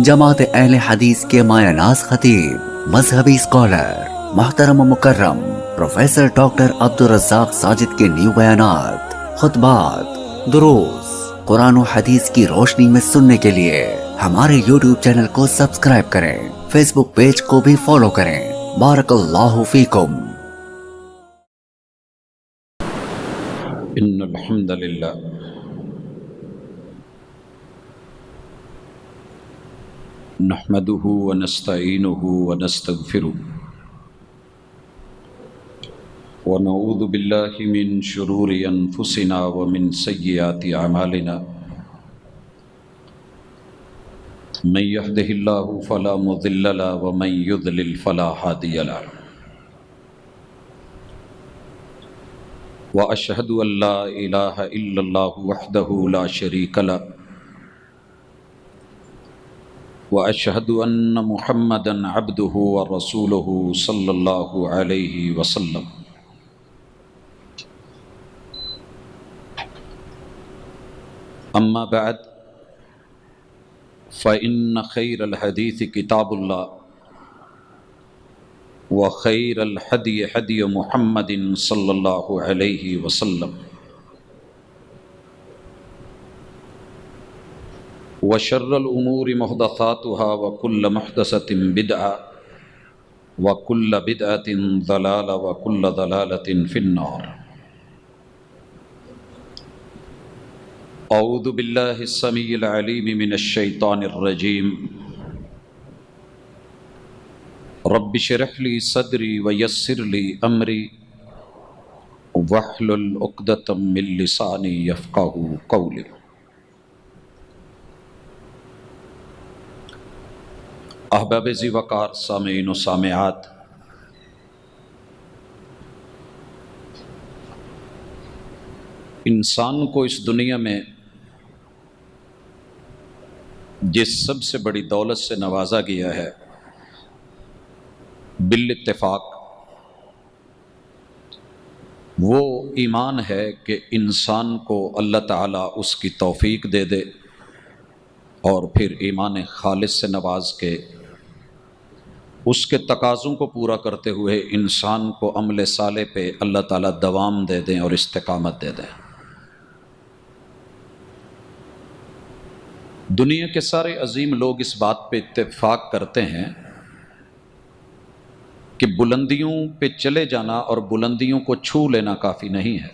جماعت اہل حدیث کے مایہ ناز خطیب، مذہبی اسکالر، محترم و مکرم پروفیسر ڈاکٹر عبدالرزاق ساجد کے نیو بیانات، خطبات، دروس قرآن و حدیث کی روشنی میں سننے کے لیے ہمارے یوٹیوب چینل کو سبسکرائب کریں، فیس بک پیج کو بھی فالو کریں۔ بارک اللہ فیکم۔ ان الحمد للہ نحمده ونستعینه ونستغفره ونعوذ باللہ من شرور انفسنا ومن سیئات اعمالنا من يهده الله فلا مضل له ومن يضلل فلا هادي له واشهد ان لا اله الا الله وحده لا شريك له وأشهد أن محمدًا عبده ورسوله صلى الله عليه وسلم أما بعد فإن خير الحديث كتاب الله وخير الهدي هدي محمد صلى الله عليه وسلم وشر الأمور محدثاتها وكل محدثة بدعة وكل بدعة ضلالة وكل ضلالة في النار أعوذ بالله السميع العليم من الشيطان الرجيم رب اشرح لي صدري ويسر لي أمري واحلل عقدة من لساني يفقهوا قولي احباب ذی وقار سامعین و سامعات، انسان کو اس دنیا میں جس سب سے بڑی دولت سے نوازا گیا ہے بالاتفاق وہ ایمان ہے کہ انسان کو اللہ تعالیٰ اس کی توفیق دے دے اور پھر ایمان خالص سے نواز کے اس کے تقاضوں کو پورا کرتے ہوئے انسان کو عمل صالح پہ اللہ تعالیٰ دوام دے دیں اور استقامت دے دیں۔ دنیا کے سارے عظیم لوگ اس بات پہ اتفاق کرتے ہیں کہ بلندیوں پہ چلے جانا اور بلندیوں کو چھو لینا کافی نہیں ہے،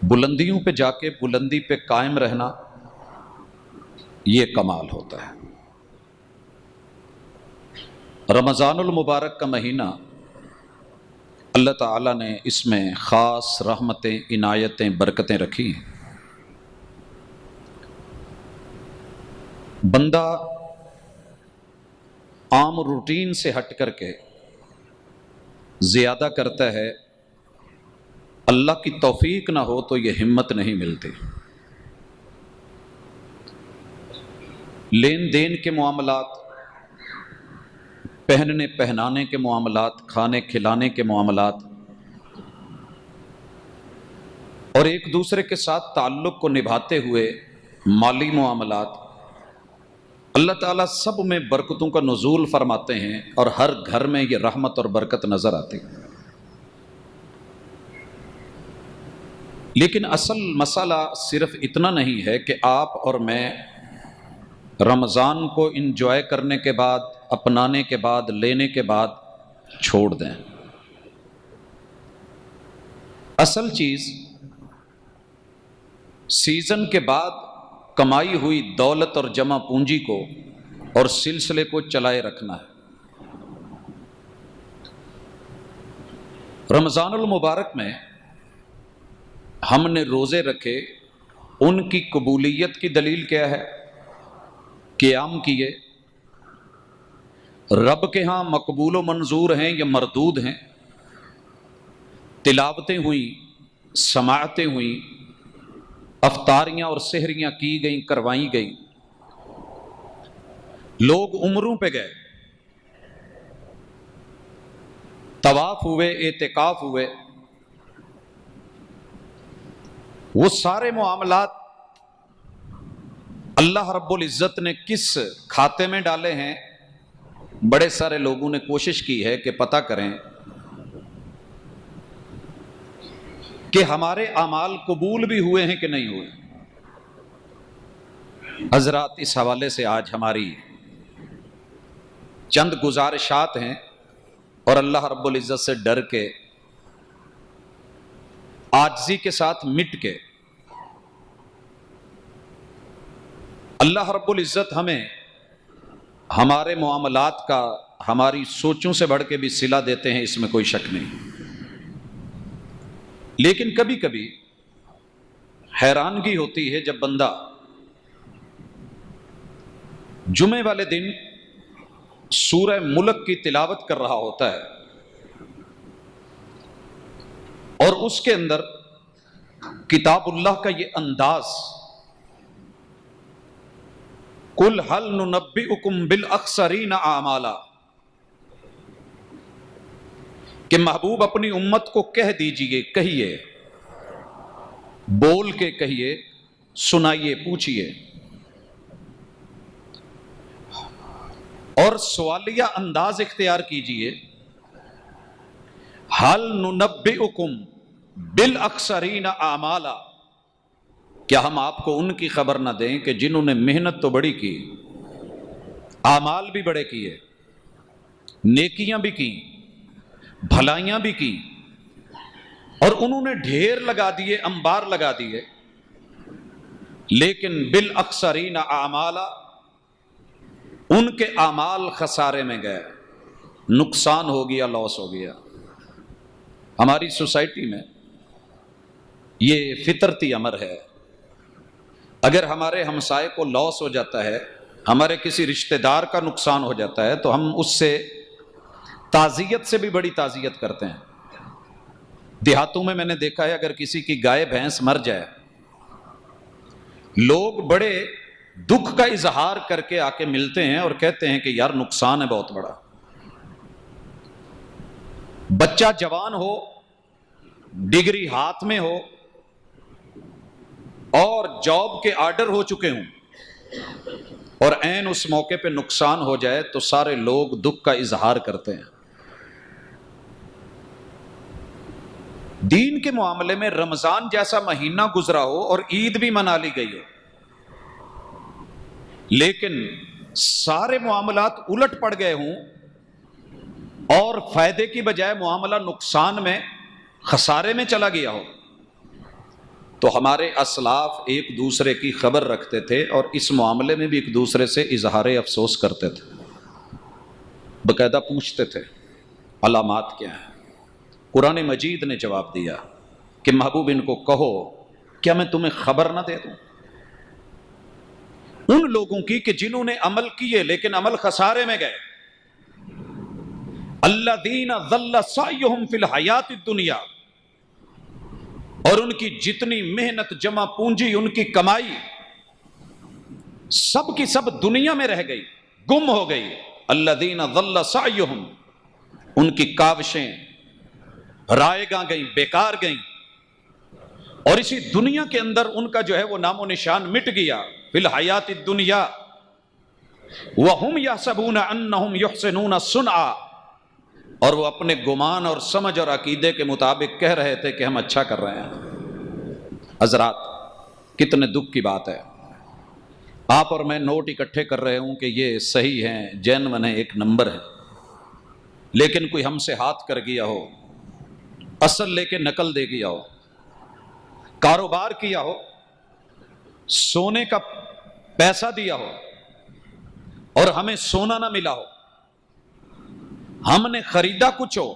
بلندیوں پہ جا کے بلندی پہ قائم رہنا یہ کمال ہوتا ہے۔ رمضان المبارک کا مہینہ اللہ تعالیٰ نے اس میں خاص رحمتیں، عنایتیں، برکتیں رکھی ہیں۔ بندہ عام روٹین سے ہٹ کر کے زیادہ کرتا ہے، اللہ کی توفیق نہ ہو تو یہ ہمت نہیں ملتی۔ لین دین کے معاملات، پہننے پہنانے کے معاملات، کھانے کھلانے کے معاملات اور ایک دوسرے کے ساتھ تعلق کو نبھاتے ہوئے مالی معاملات، اللہ تعالیٰ سب میں برکتوں کا نزول فرماتے ہیں اور ہر گھر میں یہ رحمت اور برکت نظر آتی ہے۔ لیکن اصل مسئلہ صرف اتنا نہیں ہے کہ آپ اور میں رمضان کو انجوائے کرنے کے بعد، اپنانے کے بعد، لینے کے بعد چھوڑ دیں۔ اصل چیز سیزن کے بعد کمائی ہوئی دولت اور جمع پونجی کو اور سلسلے کو چلائے رکھنا ہے۔ رمضان المبارک میں ہم نے روزے رکھے، ان کی قبولیت کی دلیل کیا ہے؟ قیام کیے، رب کے ہاں مقبول و منظور ہیں یا مردود ہیں، تلاوتیں ہوئیں، سماعتیں ہوئیں، افطاریاں اور سحریاں کی گئیں، کروائی گئیں، لوگ عمروں پہ گئے، طواف ہوئے، اعتکاف ہوئے، وہ سارے معاملات اللہ رب العزت نے کس کھاتے میں ڈالے ہیں؟ بڑے سارے لوگوں نے کوشش کی ہے کہ پتہ کریں کہ ہمارے اعمال قبول بھی ہوئے ہیں کہ نہیں ہوئے۔ حضرات، اس حوالے سے آج ہماری چند گزارشات ہیں، اور اللہ رب العزت سے ڈر کے، عاجزی کے ساتھ مٹ کے، اللہ رب العزت ہمیں ہمارے معاملات کا ہماری سوچوں سے بڑھ کے بھی صلہ دیتے ہیں، اس میں کوئی شک نہیں۔ لیکن کبھی کبھی حیرانگی ہوتی ہے جب بندہ جمعے والے دن سورہ ملک کی تلاوت کر رہا ہوتا ہے اور اس کے اندر کتاب اللہ کا یہ انداز، قُلْ هَلْ نُنَبِّئُكُمْ بِالْأَخْسَرِينَ أَعْمَالًا، کہ محبوب اپنی امت کو کہہ دیجئے، کہیے، بول کے کہیے، سنائیے، پوچھئے، اور سوالیہ انداز اختیار کیجئے، هَلْ نُنَبِّئُكُمْ بِالْأَخْسَرِينَ أَعْمَالًا، کیا ہم آپ کو ان کی خبر نہ دیں کہ جنہوں نے محنت تو بڑی کی، اعمال بھی بڑے کیے، نیکیاں بھی کی، بھلائیاں بھی کی، اور انہوں نے ڈھیر لگا دیے، انبار لگا دیے، لیکن بالاخسرین اعمالا، ان کے اعمال خسارے میں گئے، نقصان ہو گیا، لاس ہو گیا۔ ہماری سوسائٹی میں یہ فطرتی امر ہے، اگر ہمارے ہمسائے کو لاس ہو جاتا ہے، ہمارے کسی رشتہ دار کا نقصان ہو جاتا ہے، تو ہم اس سے تعزیت سے بھی بڑی تعزیت کرتے ہیں۔ دیہاتوں میں نے دیکھا ہے، اگر کسی کی گائے بھینس مر جائے، لوگ بڑے دکھ کا اظہار کر کے آ کے ملتے ہیں اور کہتے ہیں کہ یار نقصان ہے بہت بڑا۔ بچہ جوان ہو، ڈگری ہاتھ میں ہو اور جاب کے آرڈر ہو چکے ہوں، اور عین اس موقع پہ نقصان ہو جائے تو سارے لوگ دکھ کا اظہار کرتے ہیں۔ دین کے معاملے میں رمضان جیسا مہینہ گزرا ہو اور عید بھی منا لی گئی ہو، لیکن سارے معاملات الٹ پڑ گئے ہوں اور فائدے کی بجائے معاملہ نقصان میں، خسارے میں چلا گیا ہو، تو ہمارے اسلاف ایک دوسرے کی خبر رکھتے تھے اور اس معاملے میں بھی ایک دوسرے سے اظہار افسوس کرتے تھے، باقاعدہ پوچھتے تھے علامات کیا ہیں۔ قرآن مجید نے جواب دیا کہ محبوب ان کو کہو، کیا میں تمہیں خبر نہ دے دوں ان لوگوں کی کہ جنہوں نے عمل کیے لیکن عمل خسارے میں گئے۔ الذین ضل سعیہم فی الحیات الدنیا، اور ان کی جتنی محنت، جمع پونجی، ان کی کمائی سب کی سب دنیا میں رہ گئی، گم ہو گئی۔ الذین ضل سعیہم، ان کی کاوشیں رائے گاں گئیں، بیکار گئیں، اور اسی دنیا کے اندر ان کا جو ہے وہ نام و نشان مٹ گیا۔ فی الحیات الدنیا وہم یحسبون انہم یحسنون صنعا، اور وہ اپنے گمان اور سمجھ اور عقیدے کے مطابق کہہ رہے تھے کہ ہم اچھا کر رہے ہیں۔ حضرات، کتنے دکھ کی بات ہے، آپ اور میں نوٹ اکٹھے کر رہے ہوں کہ یہ صحیح ہیں، جینون ہیں، ایک نمبر ہے، لیکن کوئی ہم سے ہاتھ کر گیا ہو، اصل لے کے نقل دے گیا ہو، کاروبار کیا ہو، سونے کا پیسہ دیا ہو اور ہمیں سونا نہ ملا ہو، ہم نے خریدا کچھ ہو،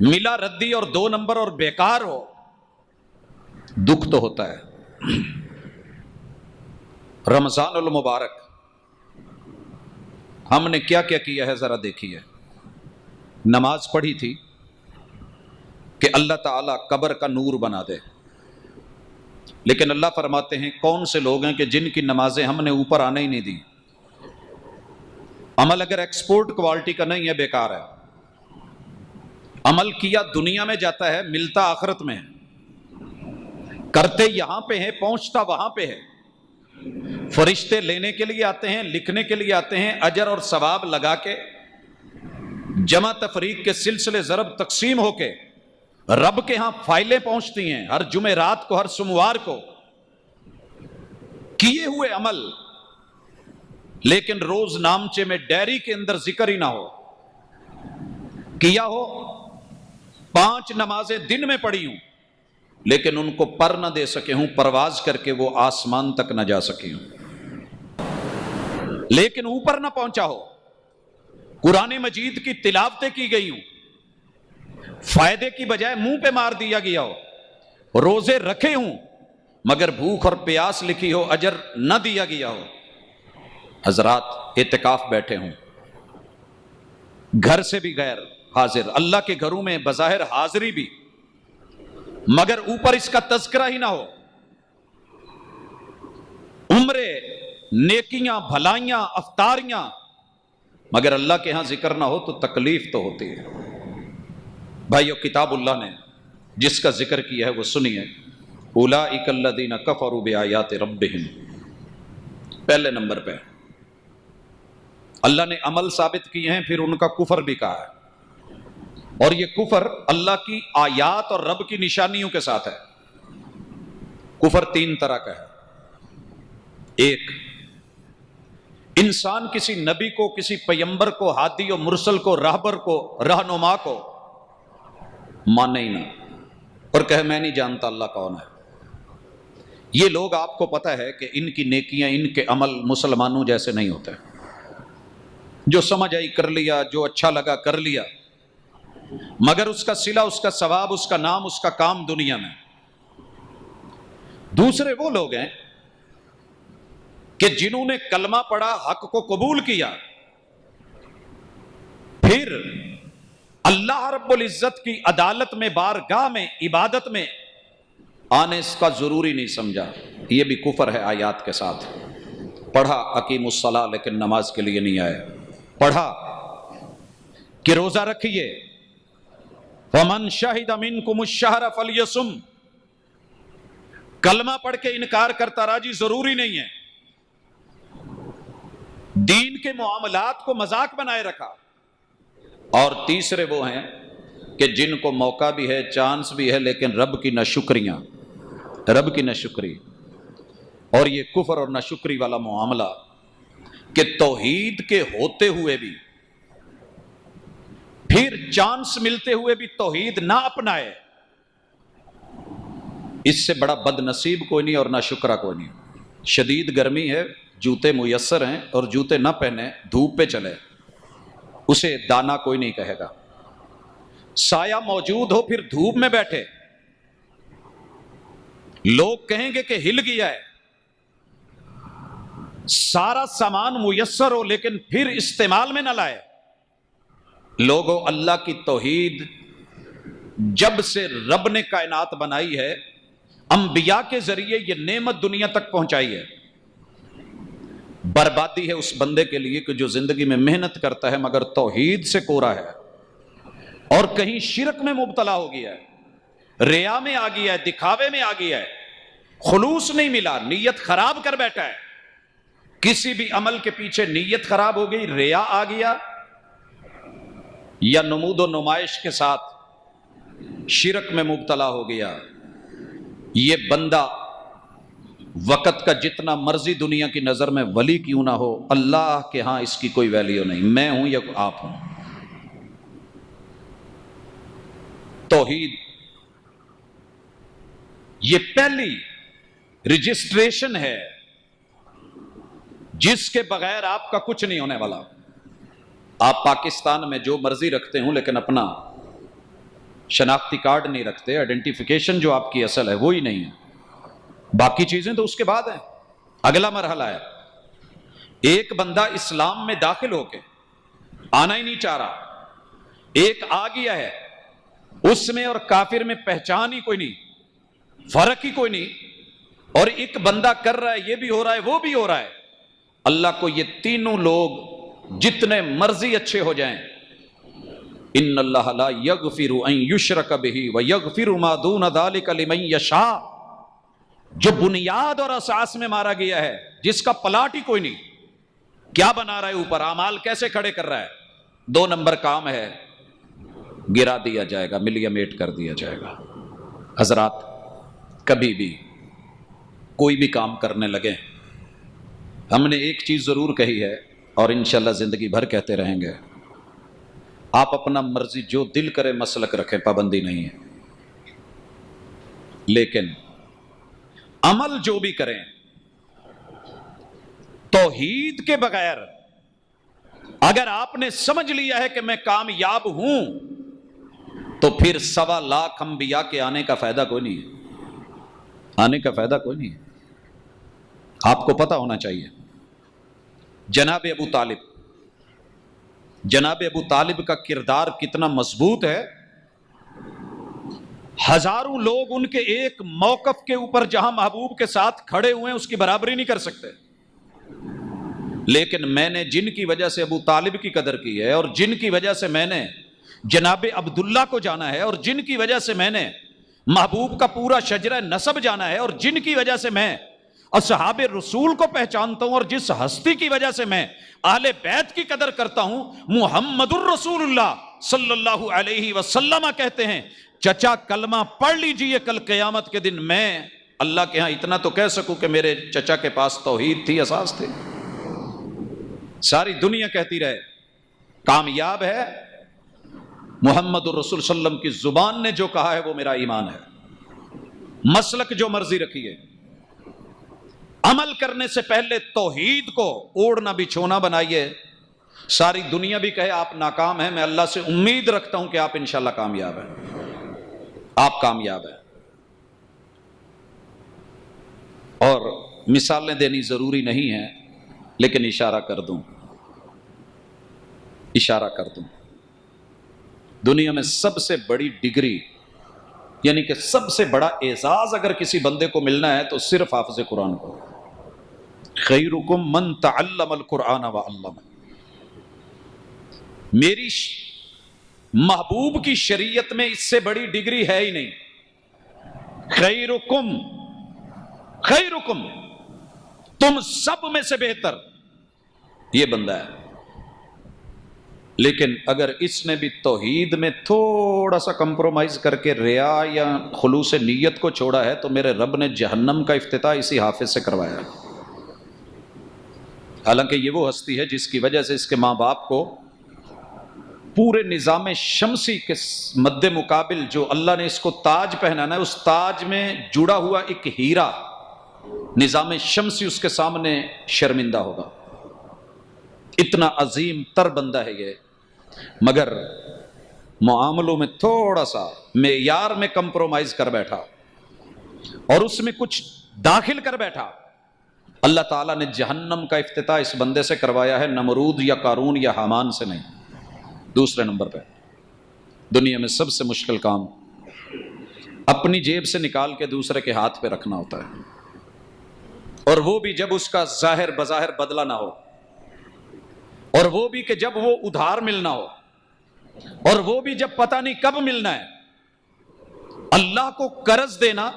ملا ردی اور 2 نمبر اور بیکار ہو، دکھ تو ہوتا ہے۔ رمضان المبارک ہم نے کیا کیا کیا ہے ذرا دیکھیے۔ نماز پڑھی تھی کہ اللہ تعالیٰ قبر کا نور بنا دے، لیکن اللہ فرماتے ہیں کون سے لوگ ہیں کہ جن کی نمازیں ہم نے اوپر آنے ہی نہیں دی۔ عمل اگر ایکسپورٹ کوالٹی کا نہیں ہے، بیکار ہے۔ عمل کیا دنیا میں جاتا ہے، ملتا آخرت میں ہے، کرتے یہاں پہ ہے، پہنچتا وہاں پہ ہے۔ فرشتے لینے کے لیے آتے ہیں، لکھنے کے لیے آتے ہیں، اجر اور ثواب لگا کے جمع تفریق کے سلسلے ضرب تقسیم ہو کے رب کے ہاں فائلیں پہنچتی ہیں ہر جمعرات کو، ہر سوموار کو، کیے ہوئے عمل، لیکن روز نامچے میں ڈائری کے اندر ذکر ہی نہ ہو، کیا ہو 5 نمازیں دن میں پڑھی ہوں لیکن ان کو پر نہ دے سکے ہوں، پرواز کر کے وہ آسمان تک نہ جا سکی ہوں، لیکن اوپر نہ پہنچا ہو، قرآن مجید کی تلاوتیں کی گئی ہوں، فائدے کی بجائے منہ پہ مار دیا گیا ہو، روزے رکھے ہوں مگر بھوک اور پیاس لکھی ہو، اجر نہ دیا گیا ہو، حضرات اعتکاف بیٹھے ہوں، گھر سے بھی غیر حاضر، اللہ کے گھروں میں بظاہر حاضری بھی، مگر اوپر اس کا تذکرہ ہی نہ ہو، عمرے، نیکیاں، بھلائیاں، افطاریاں، مگر اللہ کے ہاں ذکر نہ ہو تو تکلیف تو ہوتی ہے۔ بھائیو، کتاب اللہ نے جس کا ذکر کیا ہے وہ سنیے، اولئک الذین کفروا بآیات ربہم، پہلے نمبر پہ اللہ نے عمل ثابت کیے ہیں، پھر ان کا کفر بھی کہا ہے، اور یہ کفر اللہ کی آیات اور رب کی نشانیوں کے ساتھ ہے۔ کفر 3 طرح کا ہے۔ ایک، انسان کسی نبی کو، کسی پیمبر کو، ہادی و مرسل کو، راہبر کو، رہنما کو مانے ہی نہ، اور کہے میں نہیں جانتا اللہ کون ہے۔ یہ لوگ، آپ کو پتہ ہے کہ ان کی نیکیاں، ان کے عمل مسلمانوں جیسے نہیں ہوتے، جو سمجھ آئی کر لیا، جو اچھا لگا کر لیا، مگر اس کا صلہ، اس کا ثواب، اس کا نام، اس کا کام دنیا میں۔ دوسرے وہ لوگ ہیں کہ جنہوں نے کلمہ پڑھا، حق کو قبول کیا، پھر اللہ رب العزت کی عدالت میں، بارگاہ میں، عبادت میں آنے اس کا ضروری نہیں سمجھا، یہ بھی کفر ہے آیات کے ساتھ۔ پڑھا اقیم الصلاۃ لیکن نماز کے لیے نہیں آئے، پڑھا کہ روزہ رکھیے، وَمَنْ شَهِدَ مِنْكُمُ الشَّهْرَ فَلْيَصُمْ، کلمہ پڑھ کے انکار کرتا رہا جی ضروری نہیں ہے، دین کے معاملات کو مذاق بنائے رکھا۔ اور تیسرے وہ ہیں کہ جن کو موقع بھی ہے، چانس بھی ہے، لیکن رب کی ناشکریاں، رب کی ناشکری، اور یہ کفر اور ناشکری والا معاملہ کہ توحید کے ہوتے ہوئے بھی، پھر چانس ملتے ہوئے بھی توحید نہ اپنائے، اس سے بڑا بد نصیب کوئی نہیں اور نہ شکرا کوئی نہیں۔ شدید گرمی ہے، جوتے میسر ہیں اور جوتے نہ پہنے، دھوپ پہ چلے، اسے دانا کوئی نہیں کہے گا۔ سایہ موجود ہو پھر دھوپ میں بیٹھے، لوگ کہیں گے کہ ہل گیا ہے۔ سارا سامان میسر ہو لیکن پھر استعمال میں نہ لائے۔ لوگوں، اللہ کی توحید جب سے رب نے کائنات بنائی ہے، انبیاء کے ذریعے یہ نعمت دنیا تک پہنچائی ہے۔ بربادی ہے اس بندے کے لیے کہ جو زندگی میں محنت کرتا ہے مگر توحید سے کورا ہے، اور کہیں شرک میں مبتلا ہو گیا ہے، ریا میں آ گیا ہے، دکھاوے میں آ گیا ہے، خلوص نہیں ملا، نیت خراب کر بیٹھا ہے۔ کسی بھی عمل کے پیچھے نیت خراب ہو گئی، ریا آ گیا، یا نمود و نمائش کے ساتھ شرک میں مبتلا ہو گیا، یہ بندہ وقت کا جتنا مرضی دنیا کی نظر میں ولی کیوں نہ ہو، اللہ کے ہاں اس کی کوئی ویلیو نہیں، میں ہوں یا آپ ہوں۔ توحید یہ پہلی رجسٹریشن ہے جس کے بغیر آپ کا کچھ نہیں ہونے والا۔ آپ پاکستان میں جو مرضی رکھتے ہوں لیکن اپنا شناختی کارڈ نہیں رکھتے، آئیڈینٹیفیکیشن جو آپ کی اصل ہے وہی نہیں ہے، باقی چیزیں تو اس کے بعد ہیں۔ اگلا مرحلہ ہے، ایک بندہ اسلام میں داخل ہو کے آنا ہی نہیں چاہ رہا، ایک آ گیا ہے، اس میں اور کافر میں پہچان ہی کوئی نہیں، فرق ہی کوئی نہیں، اور ایک بندہ کر رہا ہے، یہ بھی ہو رہا ہے وہ بھی ہو رہا ہے۔ اللہ کو یہ تینوں لوگ جتنے مرضی اچھے ہو جائیں، ان اللہ لا یغفر ان یشرک بہ ویغفر ما دون ذلک لمن یشاء، جو بنیاد اور اساس میں مارا گیا ہے جس کا پلاٹ ہی کوئی نہیں، کیا بنا رہا ہے اوپر، اعمال کیسے کھڑے کر رہا ہے، 2 نمبر کام ہے، گرا دیا جائے گا، ملیا میٹ کر دیا جائے گا۔ حضرات کبھی بھی کوئی بھی کام کرنے لگے، ہم نے ایک چیز ضرور کہی ہے اور انشاءاللہ زندگی بھر کہتے رہیں گے، آپ اپنا مرضی جو دل کرے مسلک رکھیں، پابندی نہیں ہے، لیکن عمل جو بھی کریں توحید کے بغیر، اگر آپ نے سمجھ لیا ہے کہ میں کامیاب ہوں، تو پھر 1.25 لاکھ انبیاء کے آنے کا فائدہ کوئی نہیں ہے، آنے کا فائدہ کوئی نہیں ہے۔ آپ کو پتہ ہونا چاہیے جناب ابو طالب کا کردار کتنا مضبوط ہے، ہزاروں لوگ ان کے ایک موقف کے اوپر جہاں محبوب کے ساتھ کھڑے ہوئے ہیں اس کی برابری نہیں کر سکتے، لیکن میں نے جن کی وجہ سے ابو طالب کی قدر کی ہے، اور جن کی وجہ سے میں نے جناب عبداللہ کو جانا ہے، اور جن کی وجہ سے میں نے محبوب کا پورا شجرہ نسب جانا ہے، اور جن کی وجہ سے میں اصحاب رسول کو پہچانتا ہوں، اور جس ہستی کی وجہ سے میں اہل بیت کی قدر کرتا ہوں، محمد الرسول اللہ صلی اللہ علیہ وسلم کہتے ہیں چچا کلمہ پڑھ لیجئے، کل قیامت کے دن میں اللہ کے ہاں اتنا تو کہہ سکوں کہ میرے چچا کے پاس توحید تھی، اساس تھے۔ ساری دنیا کہتی رہے کامیاب ہے، محمد الرسول صلی اللہ علیہ وسلم کی زبان نے جو کہا ہے وہ میرا ایمان ہے، مسلک جو مرضی رکھیے، عمل کرنے سے پہلے توحید کو اوڑھنا بچھونا بنائیے۔ ساری دنیا بھی کہے آپ ناکام ہیں، میں اللہ سے امید رکھتا ہوں کہ آپ انشاءاللہ کامیاب ہیں، آپ کامیاب ہیں۔ اور مثالیں دینی ضروری نہیں ہے، لیکن اشارہ کر دوں، دنیا میں سب سے بڑی ڈگری، یعنی کہ سب سے بڑا اعزاز اگر کسی بندے کو ملنا ہے تو صرف حافظ قرآن کو۔ خیرکم من تعلم القرآن وعلمہ، میری محبوب کی شریعت میں اس سے بڑی ڈگری ہے ہی نہیں۔ خیرکم تم سب میں سے بہتر یہ بندہ ہے، لیکن اگر اس نے بھی توحید میں تھوڑا سا کمپرومائز کر کے ریا یا خلوص نیت کو چھوڑا ہے تو میرے رب نے جہنم کا افتتاح اسی حافظ سے کروایا۔ حالانکہ یہ وہ ہستی ہے جس کی وجہ سے اس کے ماں باپ کو پورے نظام شمسی کے مد مقابل جو اللہ نے اس کو تاج پہنانا ہے، اس تاج میں جڑا ہوا ایک ہیرا نظام شمسی اس کے سامنے شرمندہ ہوگا، اتنا عظیم تر بندہ ہے یہ، مگر معاملوں میں تھوڑا سا معیار میں کمپرومائز کر بیٹھا اور اس میں کچھ داخل کر بیٹھا، اللہ تعالیٰ نے جہنم کا افتتاح اس بندے سے کروایا ہے، نمرود یا قارون یا حامان سے نہیں۔ دوسرے نمبر پہ دنیا میں سب سے مشکل کام اپنی جیب سے نکال کے دوسرے کے ہاتھ پہ رکھنا ہوتا ہے، اور وہ بھی جب اس کا ظاہر بظاہر بدلہ نہ ہو، اور وہ بھی کہ جب وہ ادھار ملنا ہو، اور وہ بھی جب پتہ نہیں کب ملنا ہے۔ اللہ کو قرض دینا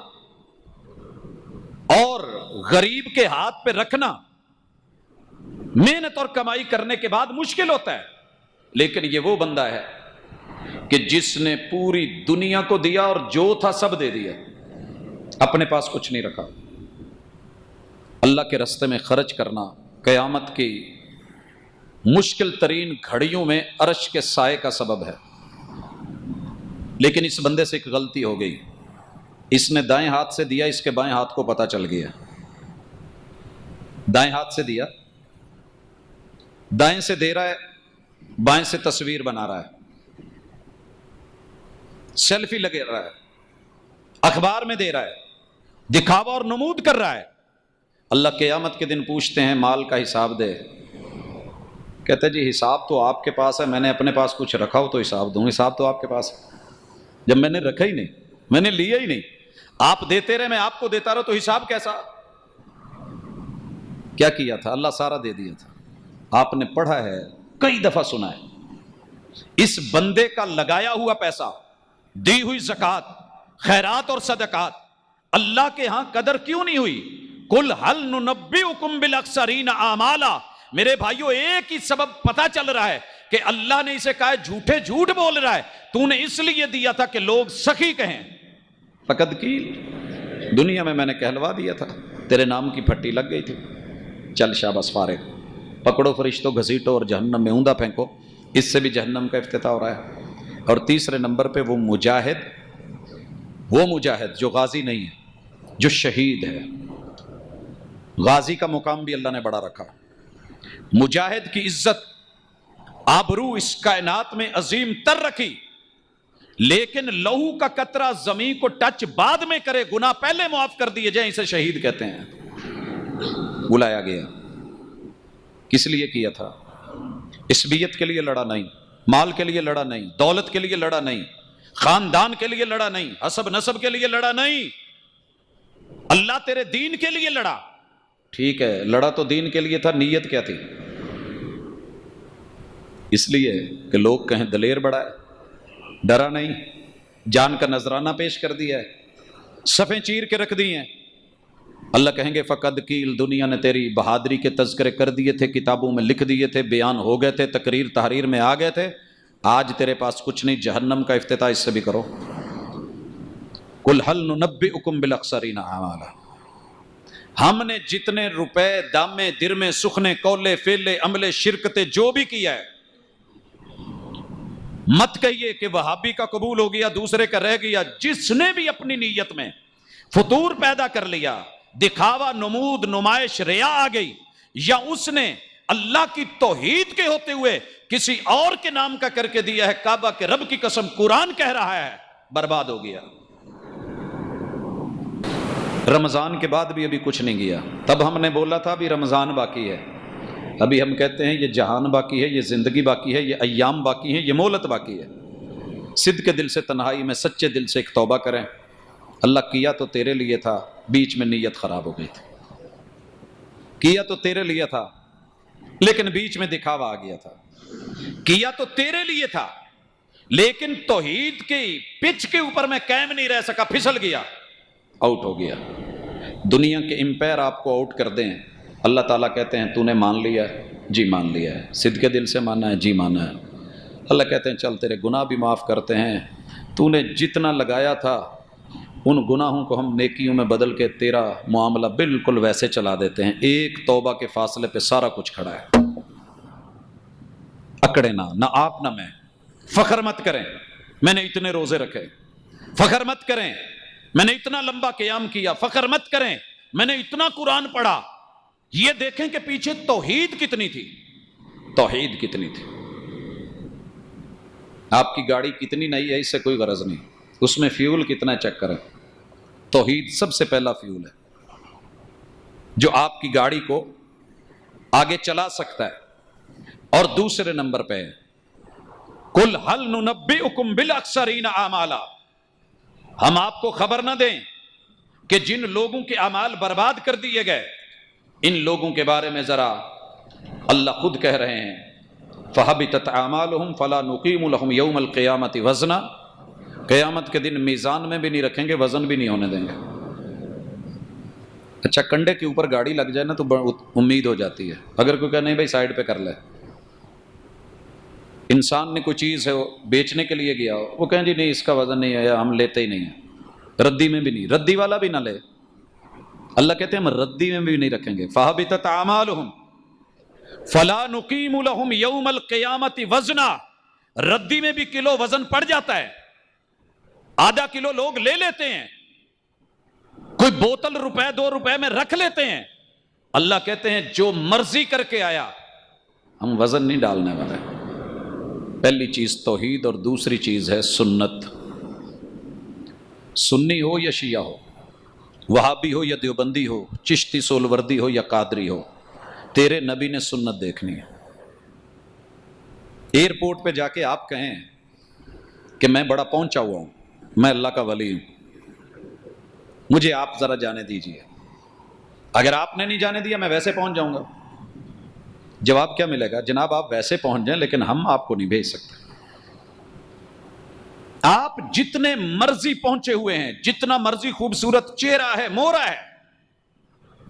اور غریب کے ہاتھ پہ رکھنا محنت اور کمائی کرنے کے بعد مشکل ہوتا ہے، لیکن یہ وہ بندہ ہے کہ جس نے پوری دنیا کو دیا اور جو تھا سب دے دیا، اپنے پاس کچھ نہیں رکھا۔ اللہ کے راستے میں خرچ کرنا قیامت کی مشکل ترین گھڑیوں میں عرش کے سائے کا سبب ہے، لیکن اس بندے سے ایک غلطی ہو گئی، اس نے دائیں ہاتھ سے دیا، اس کے بائیں ہاتھ کو پتہ چل گیا، دائیں ہاتھ سے دیا، دائیں سے دے رہا ہے، بائیں سے تصویر بنا رہا ہے، سیلفی لگے رہا ہے، اخبار میں دے رہا ہے، دکھاوا اور نمود کر رہا ہے۔ اللہ قیامت کے دن پوچھتے ہیں مال کا حساب دے، کہتے جی حساب تو آپ کے پاس ہے، میں نے اپنے پاس کچھ رکھا ہو تو حساب دوں، حساب تو آپ کے پاس ہے، جب میں نے رکھا ہی نہیں، میں نے لیا ہی نہیں، آپ دیتے رہے میں آپ کو دیتا رہا تو حساب کیسا؟ کیا کیا تھا؟ اللہ سارا دے دیا تھا۔ آپ نے پڑھا ہے، کئی دفعہ سنا ہے، اس بندے کا لگایا ہوا پیسہ، دی ہوئی زکوٰۃ، خیرات اور صدقات اللہ کے ہاں قدر کیوں نہیں ہوئی؟ قل هل ننبئکم بالاخسرین اعمالا. میرے بھائیوں ایک ہی سبب پتا چل رہا ہے کہ اللہ نے اسے کہا جھوٹے جھوٹ بول رہا ہے، تو نے اس لیے دیا تھا کہ لوگ سخی کہیں. فقد قیل، دنیا میں نے کہلوا دیا تھا، تیرے نام کی پھٹی لگ گئی تھی، چل شاباش فارغ، پکڑو فرشتوں گھسیٹو اور جہنم میں اوندا پھینکو. اس سے بھی جہنم کا افتتاح ہو رہا ہے. اور تیسرے نمبر پہ وہ مجاہد جو غازی نہیں ہے، جو شہید ہے. غازی کا مقام بھی اللہ نے بڑا رکھا. مجاہد کی عزت آبرو اس کائنات میں عظیم تر رکھی، لیکن لہو کا قطرہ زمین کو ٹچ بعد میں کرے، گناہ پہلے معاف کر دیے جائیں، اسے شہید کہتے ہیں. بلایا گیا، کس لیے کیا تھا؟ عصبیت کے لیے لڑا نہیں، مال کے لیے لڑا نہیں، دولت کے لیے لڑا نہیں، خاندان کے لیے لڑا نہیں، حسب نسب کے لیے لڑا نہیں، اللہ تیرے دین کے لیے لڑا. ٹھیک ہے، لڑا تو دین کے لیے تھا، نیت کیا تھی؟ اس لیے کہ لوگ کہیں دلیر بڑا ہے، ڈرا نہیں، جان کا نذرانہ پیش کر دیا ہے، صفیں چیر کے رکھ دی ہیں. اللہ کہیں گے فقد قیل، دنیا نے تیری بہادری کے تذکرے کر دیے تھے، کتابوں میں لکھ دیے تھے، بیان ہو گئے تھے، تقریر تحریر میں آ گئے تھے، آج تیرے پاس کچھ نہیں، جہنم کا افتتاح اس سے بھی کرو. قل هل ننبئکم بالاخسرین اعمالا. ہم نے جتنے روپے دامے درمے سخنے کولے فیلے عملے شرکتے جو بھی کیا ہے، مت کہیے کہ وہابی کا قبول ہو گیا دوسرے کا رہ گیا. جس نے بھی اپنی نیت میں فطور پیدا کر لیا، دکھاوا نمود نمائش ریا آ گئی، یا اس نے اللہ کی توحید کے ہوتے ہوئے کسی اور کے نام کا کر کے دیا ہے، کعبہ کے رب کی قسم قرآن کہہ رہا ہے، برباد ہو گیا. رمضان کے بعد بھی ابھی کچھ نہیں گیا. تب ہم نے بولا تھا ابھی رمضان باقی ہے، ابھی ہم کہتے ہیں یہ جہان باقی ہے، یہ زندگی باقی ہے، یہ ایام باقی ہیں، یہ مہلت باقی ہے. صدق کے دل سے تنہائی میں سچے دل سے ایک توبہ کریں. اللہ کیا تو تیرے لیے تھا، بیچ میں نیت خراب ہو گئی تھی. کیا تو تیرے لیے تھا لیکن بیچ میں دکھاوا آ گیا تھا. کیا تو تیرے لیے تھا لیکن توحید کی پچ کے اوپر میں قائم نہیں رہ سکا، پھسل گیا، آؤٹ ہو گیا. دنیا کے امپائر آپ کو آؤٹ کر دیں، اللہ تعالیٰ کہتے ہیں تو نے مان لیا ہے؟ جی مان لیا ہے. صدق کے دل سے مانا ہے؟ جی مانا ہے. اللہ کہتے ہیں چل تیرے گناہ بھی معاف کرتے ہیں، تو نے جتنا لگایا تھا ان گناہوں کو ہم نیکیوں میں بدل کے تیرا معاملہ بالکل ویسے چلا دیتے ہیں. ایک توبہ کے فاصلے پہ سارا کچھ کھڑا ہے. اکڑے نہ آپ نہ میں. فخر مت کریں میں نے اتنے روزے رکھے، فخر مت کریں میں نے اتنا لمبا قیام کیا، فخر مت کریں میں نے اتنا قرآن پڑھا. یہ دیکھیں کہ پیچھے توحید کتنی تھی، توحید کتنی تھی. آپ کی گاڑی کتنی نئی ہے اس سے کوئی غرض نہیں، اس میں فیول کتنا چیک کریں. توحید سب سے پہلا فیول ہے جو آپ کی گاڑی کو آگے چلا سکتا ہے. اور دوسرے نمبر پہ قل هل ننبئکم بالاخسرین اعمالا، ہم آپ کو خبر نہ دیں کہ جن لوگوں کے اعمال برباد کر دیے گئے، ان لوگوں کے بارے میں ذرا اللہ خود کہہ رہے ہیں فَحَبِطَتْ أَعْمَالُهُمْ فَلَا نُقِيمُ لَهُمْ يَوْمَ الْقِيَامَةِ وَزْنًا. قیامت کے دن میزان میں بھی نہیں رکھیں گے، وزن بھی نہیں ہونے دیں گے. اچھا کنڈے کے اوپر گاڑی لگ جائے نا تو امید ہو جاتی ہے. اگر کوئی کہے نہیں بھائی سائڈ پہ کر لے، انسان نے کوئی چیز ہے بیچنے کے لیے گیا ہو، وہ کہیں جی نہیں اس کا وزن نہیں ہے، ہم لیتے ہی نہیں ہیں، ردی میں بھی نہیں، ردی والا بھی نہ لے. اللہ کہتے ہیں ہم ردی میں بھی نہیں رکھیں گے. فَحَبِطَتْ أَعْمَالُهُمْ فَلَا نُقِيمُ لَهُمْ يَوْمَ الْقِيَامَةِ وَزْنًا. ردی میں بھی کلو وزن پڑ جاتا ہے، آدھا کلو لوگ لے لیتے ہیں، کوئی بوتل روپے 2 روپے میں رکھ لیتے ہیں. اللہ کہتے ہیں جو مرضی کر کے آیا، ہم وزن نہیں ڈالنے والے. پہلی چیز توحید اور دوسری چیز ہے سنت. سنی ہو یا شیعہ ہو، وہابی ہو یا دیوبندی ہو، چشتی سولوردی ہو یا قادری ہو، تیرے نبی نے سنت دیکھنی ہے. ایئرپورٹ پہ جا کے آپ کہیں کہ میں بڑا پہنچا ہوا ہوں، میں اللہ کا ولی ہوں، مجھے آپ ذرا جانے دیجئے. اگر آپ نے نہیں جانے دیا میں ویسے پہنچ جاؤں گا. جواب کیا ملے گا؟ جناب آپ ویسے پہنچ جائیں لیکن ہم آپ کو نہیں بھیج سکتے. آپ جتنے مرضی پہنچے ہوئے ہیں، جتنا مرضی خوبصورت چہرہ ہے، مورا ہے،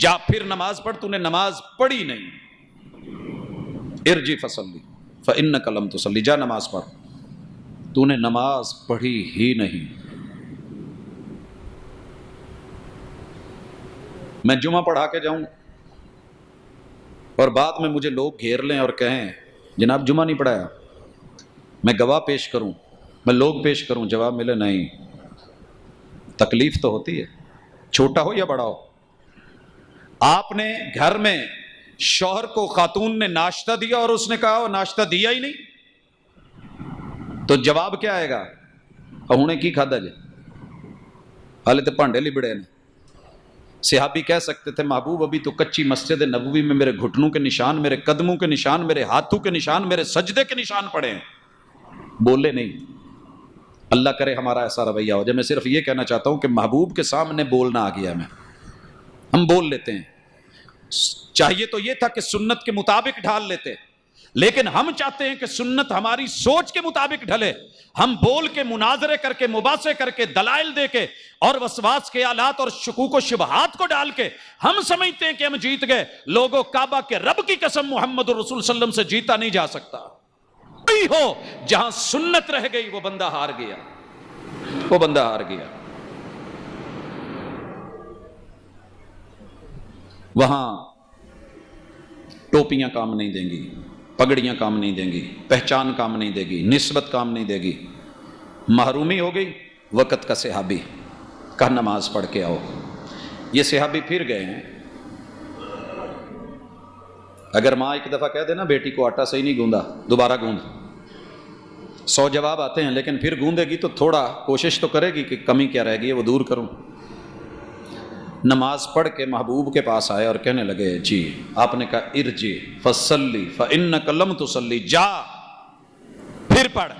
جا پھر نماز پڑھ، تو نے نماز پڑھی نہیں. ارجی فصلی فإنک لم تصلی، جا نماز پڑھ، تو نے نماز پڑھی ہی نہیں. میں جمعہ پڑھا کے جاؤں اور بعد میں مجھے لوگ گھیر لیں اور کہیں جناب جمعہ نہیں پڑھایا، میں گواہ پیش کروں، میں لوگ پیش کروں، جواب ملے نہیں. تکلیف تو ہوتی ہے، چھوٹا ہو یا بڑا ہو. آپ نے گھر میں شوہر کو خاتون نے ناشتہ دیا اور اس نے کہا وہ ناشتہ دیا ہی نہیں، تو جواب کیا آئے گا؟ ہنے کی کھادا جے، حالے تو بھانڈے لبڑے نے. صحابی کہہ سکتے تھے محبوب ابھی تو کچی مسجد نبوی میں میرے گھٹنوں کے نشان، میرے قدموں کے نشان، میرے ہاتھوں کے نشان، میرے سجدے کے نشان پڑے ہیں. بولے نہیں. اللہ کرے ہمارا ایسا رویہ ہو جائے. میں صرف یہ کہنا چاہتا ہوں کہ محبوب کے سامنے بولنا آ گیا ہمیں، ہم بول لیتے ہیں. چاہیے تو یہ تھا کہ سنت کے مطابق ڈھال لیتے، لیکن ہم چاہتے ہیں کہ سنت ہماری سوچ کے مطابق ڈھلے. ہم بول کے، مناظرے کر کے، مباحثے کر کے، دلائل دے کے اور وسواس کے آلات اور شکوک و شبہات کو ڈال کے ہم سمجھتے ہیں کہ ہم جیت گئے. لوگوں، کعبہ کے رب کی قسم محمد الرسول صلی اللہ علیہ وسلم سے جیتا نہیں جا سکتا. کوئی ہو جہاں سنت رہ گئی وہ بندہ ہار گیا، وہ بندہ ہار گیا. وہاں ٹوپیاں کام نہیں دیں گی، پگڑیاں کام نہیں دیں گی، پہچان کام نہیں دے گی، نسبت کام نہیں دے گی. محرومی ہو گئی. وقت کا صحابی کہ نماز پڑھ کے آؤ. یہ صحابی پھر گئے ہیں. اگر ماں ایک دفعہ کہہ دے نا بیٹی کو آٹا صحیح نہیں گوندا، دوبارہ گوند، 100 جواب آتے ہیں، لیکن پھر گوندے گی تو تھوڑا کوشش تو کرے گی کہ کمی کیا رہ گئی ہے وہ دور کروں. نماز پڑھ کے محبوب کے پاس آئے اور کہنے لگے جی، آپ نے کہا ارجی فصلی فإنک لم تصلی، جا پھر پڑھ.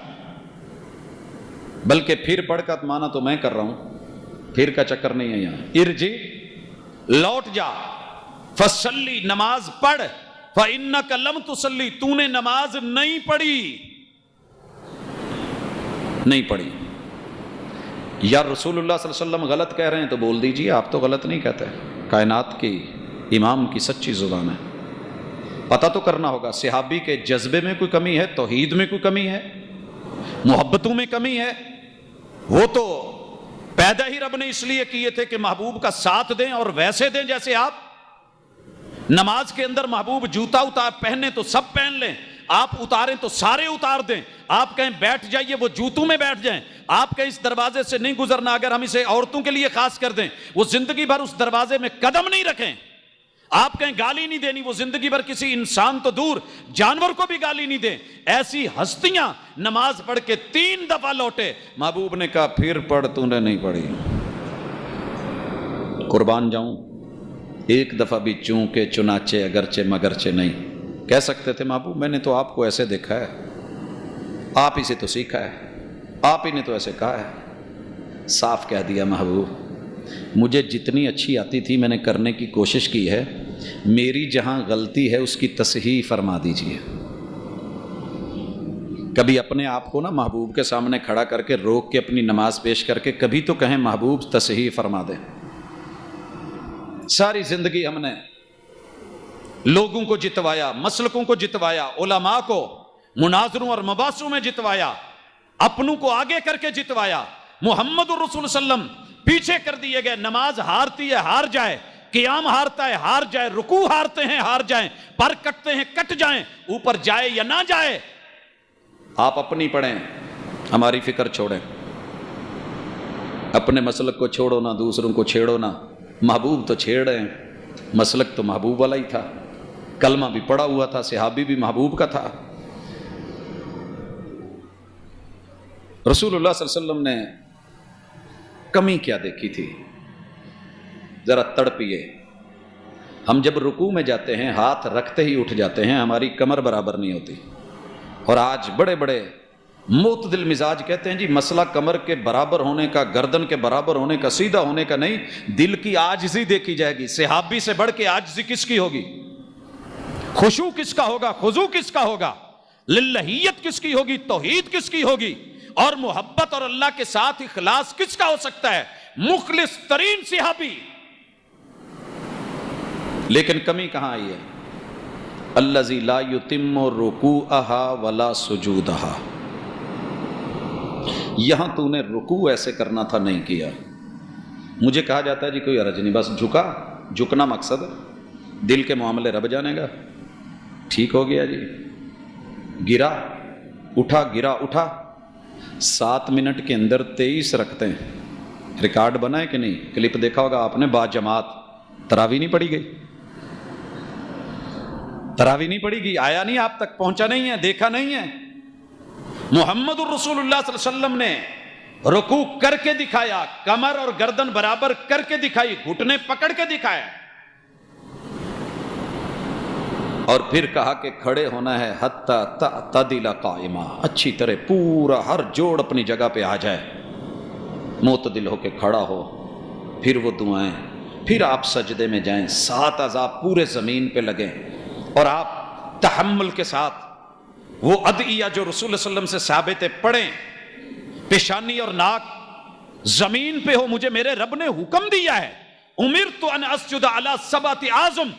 بلکہ پھر پڑھ کا معنی تو میں کر رہا ہوں، پھر کا چکر نہیں ہے یہاں. ارجی، لوٹ جا، فصلی، نماز پڑھ، فإنک لم تصلی، تو نے نماز نہیں پڑھی. نہیں پڑھی. یا رسول اللہ صلی اللہ علیہ وسلم غلط کہہ رہے ہیں تو بول دیجئے، آپ تو غلط نہیں کہتے. کائنات کی امام کی سچی زبان ہے. پتہ تو کرنا ہوگا صحابی کے جذبے میں کوئی کمی ہے، توحید میں کوئی کمی ہے، محبتوں میں کمی ہے. وہ تو پیدا ہی رب نے اس لیے کیے تھے کہ محبوب کا ساتھ دیں اور ویسے دیں جیسے آپ. نماز کے اندر محبوب جوتا اتار پہنے تو سب پہن لیں، آپ اتاریں تو سارے اتار دیں. آپ کہیں بیٹھ جائیے وہ جوتوں میں بیٹھ جائیں. آپ کہیں اس دروازے سے نہیں گزرنا، اگر ہم اسے عورتوں کے لیے خاص کر دیں وہ زندگی بھر اس دروازے میں قدم نہیں رکھیں. آپ کہیں گالی نہیں دینی، وہ زندگی بھر کسی انسان تو دور جانور کو بھی گالی نہیں دیں. ایسی ہستیاں نماز پڑھ کے 3 دفعہ لوٹے. محبوب نے کہا پھر پڑھ، تو نے نہیں پڑھی. قربان جاؤں، ایک دفعہ بھی چونکہ چنانچہ اگرچہ مگرچہ نہیں کہہ سکتے تھے محبوب میں نے تو آپ کو ایسے دیکھا ہے، آپ ہی سے تو سیکھا ہے، آپ ہی نے تو ایسے کہا ہے. صاف کہہ دیا محبوب مجھے جتنی اچھی آتی تھی میں نے کرنے کی کوشش کی ہے، میری جہاں غلطی ہے اس کی تصحیح فرما دیجیے. کبھی اپنے آپ کو نا محبوب کے سامنے کھڑا کر کے روک کے اپنی نماز پیش کر کے کبھی تو کہیں محبوب تصحیح فرما دیں. ساری زندگی ہم نے لوگوں کو جتوایا، مسلکوں کو جتوایا، علماء کو مناظروں اور مباحثوں میں جتوایا، اپنوں کو آگے کر کے جتوایا. محمد الرسول صلی اللہ علیہ وسلم پیچھے کر دیے گئے. نماز ہارتی ہے ہار جائے، قیام ہارتا ہے ہار جائے، رکوع ہارتے ہیں ہار جائیں، پر کٹتے ہیں کٹ جائیں، اوپر جائے یا نہ جائے. آپ اپنی پڑھیں، ہماری فکر چھوڑیں. اپنے مسلک کو چھوڑو نہ، دوسروں کو چھیڑو نہ. محبوب تو چھیڑ رہے ہیں، مسلک تو محبوب والا ہی تھا، کلمہ بھی پڑا ہوا تھا، صحابی بھی محبوب کا تھا. رسول اللہ صلی اللہ علیہ وسلم نے کمی کیا دیکھی تھی؟ ذرا تڑپیے. ہم جب رکوع میں جاتے ہیں ہاتھ رکھتے ہی اٹھ جاتے ہیں، ہماری کمر برابر نہیں ہوتی. اور آج بڑے بڑے معتدل مزاج کہتے ہیں جی مسئلہ کمر کے برابر ہونے کا، گردن کے برابر ہونے کا، سیدھا ہونے کا نہیں، دل کی عاجزی دیکھی جائے گی. صحابی سے بڑھ کے عاجزی کس کی ہوگی؟ خشوع کس کا ہوگا؟ خضوع کس کا ہوگا؟ للہیت کس کی ہوگی؟ توحید کس کی ہوگی؟ اور محبت اور اللہ کے ساتھ اخلاص کس کا ہو سکتا ہے؟ مخلص ترین صحابی لیکن کمی کہاں آئی ہے؟ الذی لا یتم رکوعہا ولا سجودہا، یہاں تو نے رکوع ایسے کرنا تھا نہیں کیا۔ مجھے کہا جاتا ہے جی کوئی حرج نہیں، بس جھکنا مقصد ہے، دل کے معاملے رب جانے گا، ٹھیک ہو گیا جی، گرا اٹھا 7 منٹ کے اندر 23 رکھتے ہیں، ریکارڈ بنا ہے کہ نہیں؟ کلپ دیکھا ہوگا آپ نے، با جماعت تراویح نہیں پڑھی گئی، تراویح نہیں پڑھی گئی، آیا نہیں آپ تک، پہنچا نہیں ہے، دیکھا نہیں ہے۔ محمد الرسول اللہ صلی اللہ علیہ وسلم نے رکوع کر کے دکھایا، کمر اور گردن برابر کر کے دکھائی، گھٹنے پکڑ کے دکھایا، اور پھر کہا کہ کھڑے ہونا ہے حتی تعتدل قائما، اچھی طرح پورا ہر جوڑ اپنی جگہ پہ آ جائے، معتدل ہو کے کھڑا ہو، پھر وہ دعائیں، پھر آپ سجدے میں جائیں، 7 اعضاء پورے زمین پہ لگیں، اور آپ تحمل کے ساتھ وہ ادعیہ جو رسول اللہ صلی اللہ علیہ وسلم سے ثابت ہے پڑھیں، پیشانی اور ناک زمین پہ ہو، مجھے میرے رب نے حکم دیا ہے، امرت ان اسجد علی 7 اعظم،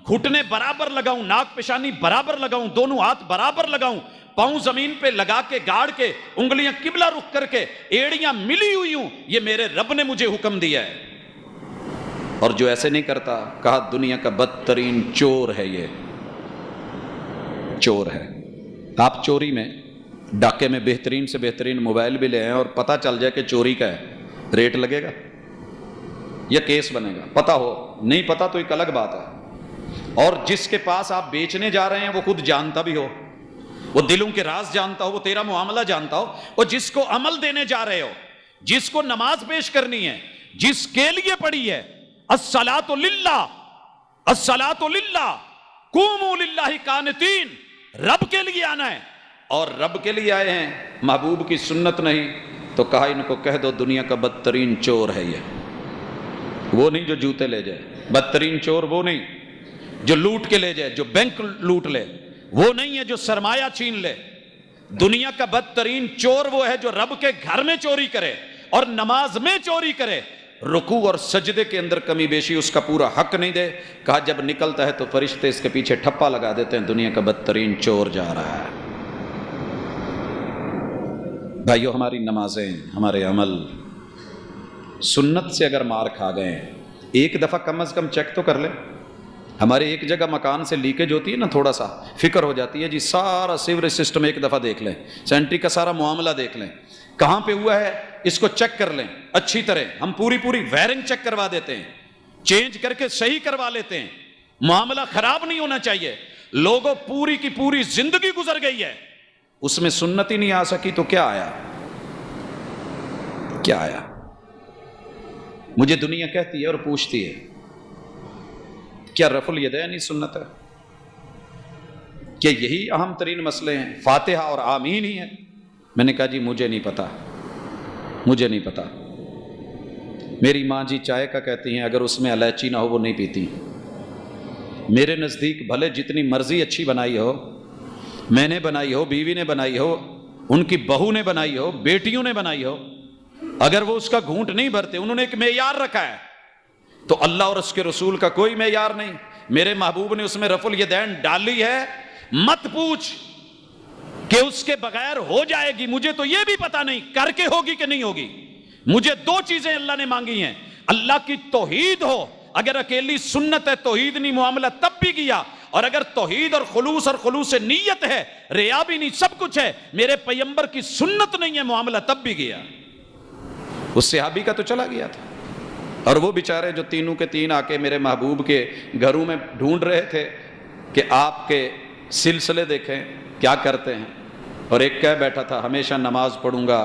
گھٹنے برابر لگاؤں، ناک پیشانی برابر لگاؤں، دونوں ہاتھ برابر لگاؤں، پاؤں زمین پہ لگا کے گاڑ کے، انگلیاں قبلہ رخ کر کے، ایڑیاں ملی ہوئی ہوں، یہ میرے رب نے مجھے حکم دیا ہے۔ اور جو ایسے نہیں کرتا، کہا دنیا کا بدترین چور ہے، یہ چور ہے۔ آپ چوری میں، ڈاکے میں بہترین سے بہترین موبائل بھی لے آئیں اور پتہ چل جائے کہ چوری کا ہے، ریٹ لگے گا یا کیس بنے گا؟ پتہ ہو، نہیں پتہ تو ایک الگ بات ہے۔ اور جس کے پاس آپ بیچنے جا رہے ہیں وہ خود جانتا بھی ہو، وہ دلوں کے راز جانتا ہو، وہ تیرا معاملہ جانتا ہو، اور جس کو عمل دینے جا رہے ہو، جس کو نماز پیش کرنی ہے، جس کے لیے پڑھی ہے، الصلاۃ للہ، الصلاۃ للہ، قوموا للہ قانتین، رب کے لیے آنا ہے، اور رب کے لیے آئے ہیں، محبوب کی سنت نہیں، تو کہا ان کو کہہ دو دنیا کا بدترین چور ہے یہ، وہ نہیں جو جوتے لے جائے، بدترین چور وہ نہیں جو لوٹ کے لے جائے، جو بینک لوٹ لے، وہ نہیں ہے جو سرمایہ چھین لے، دنیا کا بدترین چور وہ ہے جو رب کے گھر میں چوری کرے اور نماز میں چوری کرے، رکوع اور سجدے کے اندر کمی بیشی اس کا پورا حق نہیں دے۔ کہا جب نکلتا ہے تو فرشتے اس کے پیچھے ٹھپا لگا دیتے ہیں، دنیا کا بدترین چور جا رہا ہے۔ بھائیو، ہماری نمازیں، ہمارے عمل سنت سے اگر مار کھا گئے ہیں، ایک دفعہ کم از کم چیک تو کر لیں۔ ہمارے ایک جگہ مکان سے لیکیج ہوتی ہے نا، تھوڑا سا فکر ہو جاتی ہے جی، سارا سیوریج سسٹم ایک دفعہ دیکھ لیں، سینٹری کا سارا معاملہ دیکھ لیں، کہاں پہ ہوا ہے اس کو چیک کر لیں اچھی طرح۔ ہم پوری وائرنگ چیک کروا دیتے ہیں، چینج کر کے صحیح کروا لیتے ہیں، معاملہ خراب نہیں ہونا چاہیے۔ لوگوں پوری کی پوری زندگی گزر گئی ہے، اس میں سنت ہی نہیں آ سکی تو کیا آیا؟ کیا آیا؟ مجھے دنیا کہتی ہے اور پوچھتی ہے کیا رفع الیدین ہی سنت ہے؟ کیا یہی اہم ترین مسئلے ہیں؟ فاتحہ اور آمین ہی ہے؟ میں نے کہا جی مجھے نہیں پتا، مجھے نہیں پتا۔ میری ماں جی چائے کا کہتی ہیں اگر اس میں الائچی نہ ہو وہ نہیں پیتی۔ میرے نزدیک بھلے جتنی مرضی اچھی بنائی ہو، میں نے بنائی ہو، بیوی نے بنائی ہو، ان کی بہو نے بنائی ہو، بیٹیوں نے بنائی ہو، اگر وہ اس کا گھونٹ نہیں بھرتے، انہوں نے ایک معیار رکھا ہے، تو اللہ اور اس کے رسول کا کوئی معیار نہیں۔ میرے محبوب نے اس میں رفع الیدین ڈالی ہے، مت پوچھ کہ اس کے بغیر ہو جائے گی، مجھے تو یہ بھی پتا نہیں کر کے ہوگی کہ نہیں ہوگی۔ مجھے 2 چیزیں اللہ نے مانگی ہیں، اللہ کی توحید ہو، اگر اکیلی سنت ہے توحید نہیں معاملہ تب بھی کیا، اور اگر توحید اور خلوص نیت ہے، ریا بھی نہیں، سب کچھ ہے، میرے پیغمبر کی سنت نہیں ہے معاملہ تب بھی گیا۔ اس صحابی کا تو چلا گیا تھا، اور وہ بیچارے جو تینوں کے تین آ کے میرے محبوب کے گھروں میں ڈھونڈ رہے تھے کہ آپ کے سلسلے دیکھیں کیا کرتے ہیں، اور ایک کہہ بیٹھا تھا ہمیشہ نماز پڑھوں گا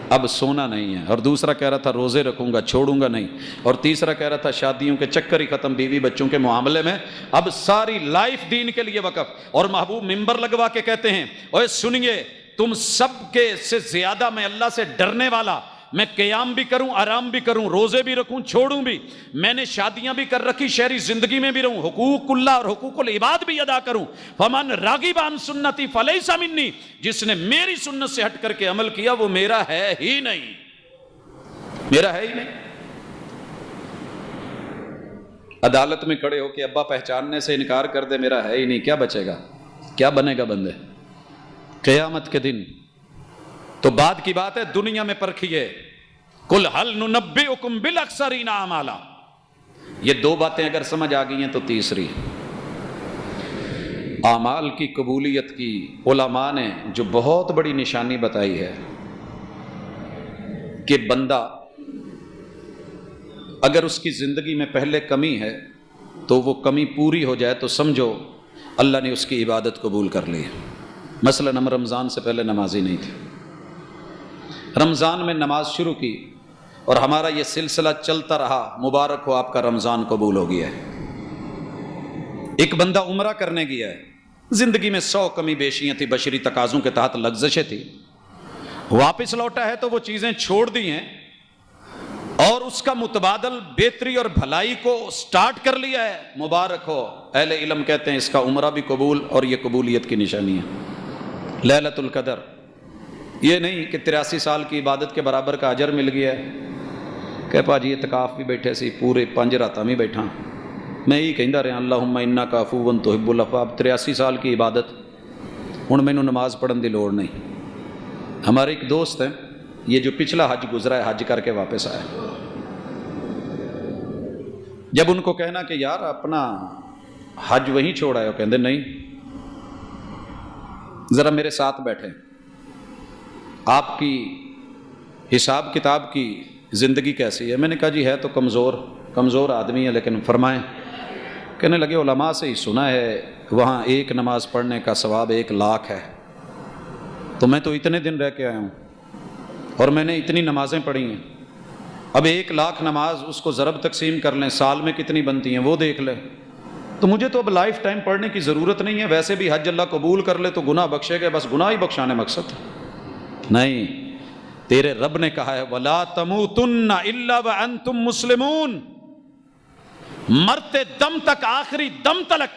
اب سونا نہیں ہے، اور دوسرا کہہ رہا تھا روزے رکھوں گا چھوڑوں گا نہیں، اور تیسرا کہہ رہا تھا شادیوں کے چکر ہی ختم، بیوی بچوں کے معاملے میں اب ساری لائف دین کے لیے وقف۔ اور محبوب منبر لگوا کے کہتے ہیں اوے سنیے، تم سب کے سے زیادہ میں اللہ سے ڈرنے والا، میں قیام بھی کروں، آرام بھی کروں، روزے بھی رکھوں، چھوڑوں بھی، میں نے شادیاں بھی کر رکھی، شہری زندگی میں بھی رہوں، حقوق اللہ اور حقوق العباد بھی ادا کروں۔ فمن راغب عن سنتی فلیس منی، جس نے میری سنت سے ہٹ کر کے عمل کیا وہ میرا ہے ہی نہیں، میرا ہے ہی نہیں۔ عدالت میں کھڑے ہو کے ابا پہچاننے سے انکار کر دے میرا ہے ہی نہیں، کیا بچے گا؟ کیا بنے گا بندے قیامت کے دن؟ تو بعد کی بات ہے، دنیا میں پرکھیے، قل هل ننبئکم بالاخسرین اعمالا، یہ دو باتیں اگر سمجھ آ گئی ہیں تو تیسری اعمال کی قبولیت کی علماء نے جو بہت بڑی نشانی بتائی ہے کہ بندہ اگر اس کی زندگی میں پہلے کمی ہے تو وہ کمی پوری ہو جائے تو سمجھو اللہ نے اس کی عبادت قبول کر لی ہے۔ مثلا ہم رمضان سے پہلے نمازی نہیں تھے، رمضان میں نماز شروع کی اور ہمارا یہ سلسلہ چلتا رہا، مبارک ہو آپ کا رمضان قبول ہو گیا ہے۔ ایک بندہ عمرہ کرنے گیا ہے، زندگی میں 100 کمی بیشیاں تھی، بشری تقاضوں کے تحت لغزشیں تھی، واپس لوٹا ہے تو وہ چیزیں چھوڑ دی ہیں اور اس کا متبادل بہتری اور بھلائی کو سٹارٹ کر لیا ہے، مبارک ہو۔ اہل علم کہتے ہیں اس کا عمرہ بھی قبول، اور یہ قبولیت کی نشانی ہے لیلۃ القدر۔ یہ نہیں کہ 83 سال کی عبادت کے برابر کا اجر مل گیا ہے کہ پاجی اعتکاف بھی بیٹھے سی، پورے 5 راتاں بھی بیٹھا، میں یہی کہندا رہا اللہم انک عفو تحب العفو، 83 سال کی عبادت ہن مینوں نماز پڑھن دی لوڑ نہیں۔ ہمارے ایک دوست ہیں، یہ جو پچھلا حج گزرا ہے حج کر کے واپس آیا، جب ان کو کہنا کہ یار اپنا حج وہیں چھوڑ آئے ہو، کہندے نہیں ذرا میرے ساتھ بیٹھیں، آپ کی حساب کتاب کی زندگی کیسی ہے؟ میں نے کہا جی ہے تو کمزور آدمی ہے، لیکن فرمائیں۔ کہنے لگے علماء سے ہی سنا ہے وہاں ایک نماز پڑھنے کا ثواب 1 لاکھ ہے، تو میں تو اتنے دن رہ کے آیا ہوں اور میں نے اتنی نمازیں پڑھی ہیں، اب 1 لاکھ نماز اس کو ضرب تقسیم کر لیں، سال میں کتنی بنتی ہیں وہ دیکھ لیں، تو مجھے تو اب لائف ٹائم پڑھنے کی ضرورت نہیں ہے، ویسے بھی حج اللہ قبول کر لے تو گناہ بخشے گا، بس گناہ ہی بخشانے مقصد نہیں۔ تیرے رب نے کہا ہے وَلَا تَمُوتُنَّ إِلَّا وَأَنْتُمْ مُسْلِمُونَ، مرتے دم تک، آخری دم تلک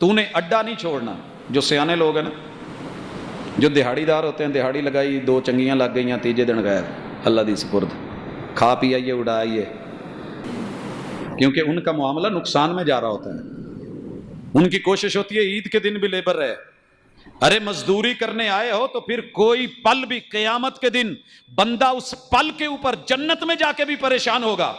تو نے اڈا نہیں چھوڑنا۔ جو سیانے لوگ ہیں نا، جو دہاڑی دار ہوتے ہیں، دہاڑی لگائی 2 چنگیاں لگ گئیاں، تیجے دن غیر، اللہ دی سپرد، کھا پی آئیے اڑائیے، کیونکہ ان کا معاملہ نقصان میں جا رہا ہوتا ہے، ان کی کوشش ہوتی ہے عید کے دن بھی لیبر رہے۔ ارے مزدوری کرنے آئے ہو تو پھر کوئی پل بھی قیامت کے دن بندہ اس پل کے اوپر جنت میں جا کے بھی پریشان ہوگا،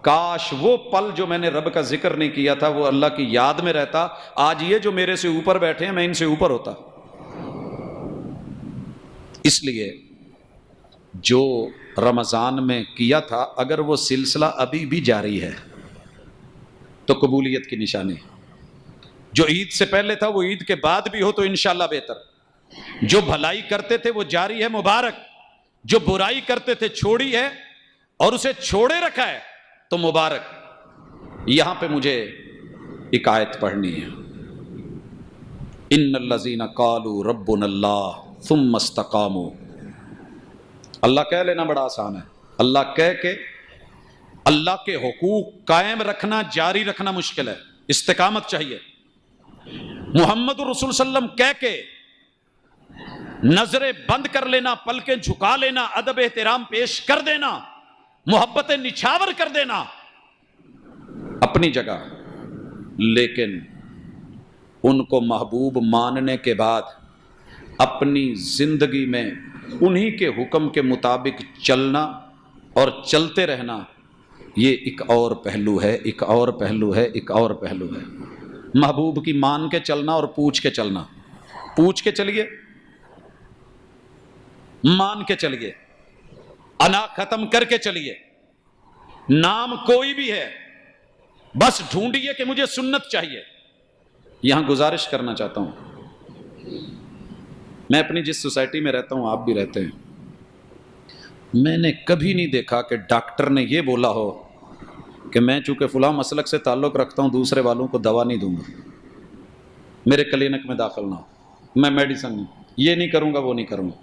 کاش وہ پل جو میں نے رب کا ذکر نہیں کیا تھا وہ اللہ کی یاد میں رہتا، آج یہ جو میرے سے اوپر بیٹھے ہیں میں ان سے اوپر ہوتا۔ اس لیے جو رمضان میں کیا تھا اگر وہ سلسلہ ابھی بھی جاری ہے تو قبولیت کی نشانی، جو عید سے پہلے تھا وہ عید کے بعد بھی ہو تو انشاءاللہ بہتر، جو بھلائی کرتے تھے وہ جاری ہے مبارک، جو برائی کرتے تھے چھوڑی ہے اور اسے چھوڑے رکھا ہے تو مبارک۔ یہاں پہ مجھے ایک آیت پڑھنی ہے، ان الذین قالوا ربنا اللہ ثم استقاموا، اللہ کہہ لینا بڑا آسان ہے، اللہ کہہ کے اللہ کے حقوق قائم رکھنا جاری رکھنا مشکل ہے، استقامت چاہیے۔ محمد رسول صلی اللہ علیہ وسلم کہہ کے نظریں بند کر لینا، پلکیں جھکا لینا، ادب احترام پیش کر دینا، محبتیں نچھاور کر دینا اپنی جگہ، لیکن ان کو محبوب ماننے کے بعد اپنی زندگی میں انہی کے حکم کے مطابق چلنا اور چلتے رہنا، یہ ایک اور پہلو ہے، ایک اور پہلو ہے، ایک اور پہلو ہے۔ محبوب کی مان کے چلنا اور پوچھ کے چلنا، پوچھ کے چلیے، مان کے چلیے، انا ختم کر کے چلیے، نام کوئی بھی ہے بس ڈھونڈیے کہ مجھے سنت چاہیے۔ یہاں گزارش کرنا چاہتا ہوں، میں اپنی جس سوسائٹی میں رہتا ہوں آپ بھی رہتے ہیں، میں نے کبھی نہیں دیکھا کہ ڈاکٹر نے یہ بولا ہو کہ میں چونکہ فلاں مسلک سے تعلق رکھتا ہوں دوسرے والوں کو دوا نہیں دوں گا، میرے کلینک میں داخل نہ ہو، میں میڈیسن نہیں، یہ نہیں کروں گا وہ نہیں کروں گا،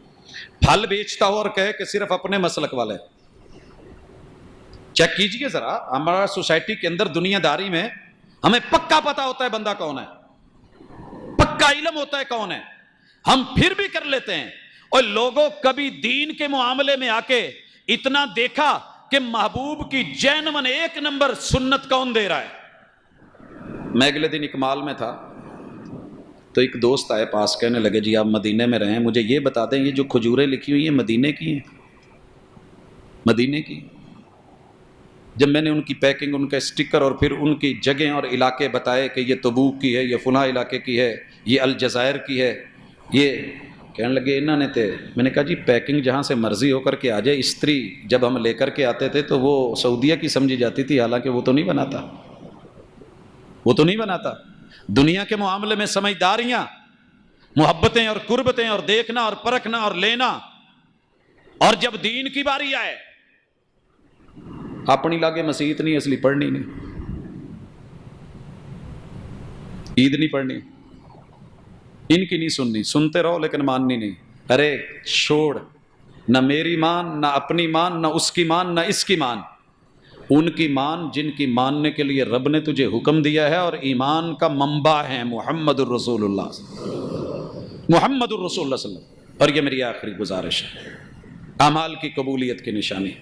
پھل بیچتا ہو اور کہے کہ صرف اپنے مسلک والے۔ چیک کیجئے ذرا، ہمارا سوسائٹی کے اندر دنیا داری میں ہمیں پکا پتا ہوتا ہے بندہ کون ہے، پکا علم ہوتا ہے کون ہے، ہم پھر بھی کر لیتے ہیں۔ اور لوگوں کبھی دین کے معاملے میں آ کے اتنا دیکھا کہ محبوب کی جینون ایک نمبر سنت کون دے رہا ہے۔ میں اگلے دن اکمال میں تھا تو ایک دوست آئے پاس، کہنے لگے جی آپ مدینے میں رہے ہیں، مجھے یہ بتا دیں یہ جو کھجوریں لکھی ہوئی ہیں مدینے کی ہیں؟ مدینے کی؟ جب میں نے ان کی پیکنگ، ان کا سٹیکر اور پھر ان کی جگہیں اور علاقے بتائے کہ یہ تبوک کی ہے، یہ فلاں علاقے کی ہے، یہ الجزائر کی ہے، یہ کہنے لگے انہوں نے تھے۔ میں نے کہا جی پیکنگ جہاں سے مرضی ہو کر کے آ جائے، استری جب ہم لے کر کے آتے تھے تو وہ سعودیہ کی سمجھی جاتی تھی، حالانکہ وہ تو نہیں بناتا، وہ تو نہیں بناتا۔ دنیا کے معاملے میں سمجھداریاں، محبتیں اور قربتیں اور دیکھنا اور پرکھنا اور لینا، اور جب دین کی باری آئے اپنی لاگے مسیحت نہیں، اس لیے پڑھنی نہیں، عید نہیں پڑھنی، ان کی نہیں سننی، سنتے رہو لیکن ماننی نہیں۔ ارے چھوڑ، نہ میری مان، نہ اپنی مان، نہ اس کی مان، نہ اس کی مان، ان کی مان جن کی ماننے کے لیے رب نے تجھے حکم دیا ہے، اور ایمان کا منبع ہے محمد الرسول اللہ، محمد الرسول اللہ صلی اللہ علیہ وسلم۔ اور یہ میری آخری گزارش ہے، اعمال کی قبولیت کی نشانی۔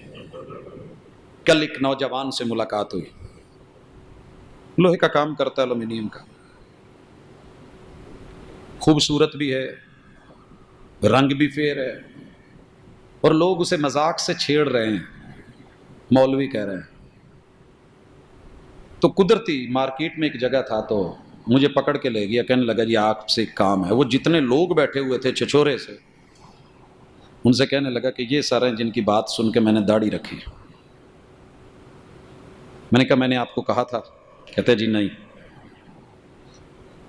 کل ایک نوجوان سے ملاقات ہوئی، لوہے کا کام کرتا ہے، ایلومینیم کا، خوبصورت بھی ہے، رنگ بھی فیر ہے، اور لوگ اسے مذاق سے چھیڑ رہے ہیں، مولوی کہہ رہے ہیں۔ تو قدرتی مارکیٹ میں ایک جگہ تھا تو مجھے پکڑ کے لے گیا، کہنے لگا جی آپ سے ایک کام ہے۔ وہ جتنے لوگ بیٹھے ہوئے تھے چھچورے سے، ان سے کہنے لگا کہ یہ سارے جن کی بات سن کے میں نے داڑھی رکھی۔ میں نے کہا میں نے آپ کو کہا تھا؟ کہتے جی نہیں۔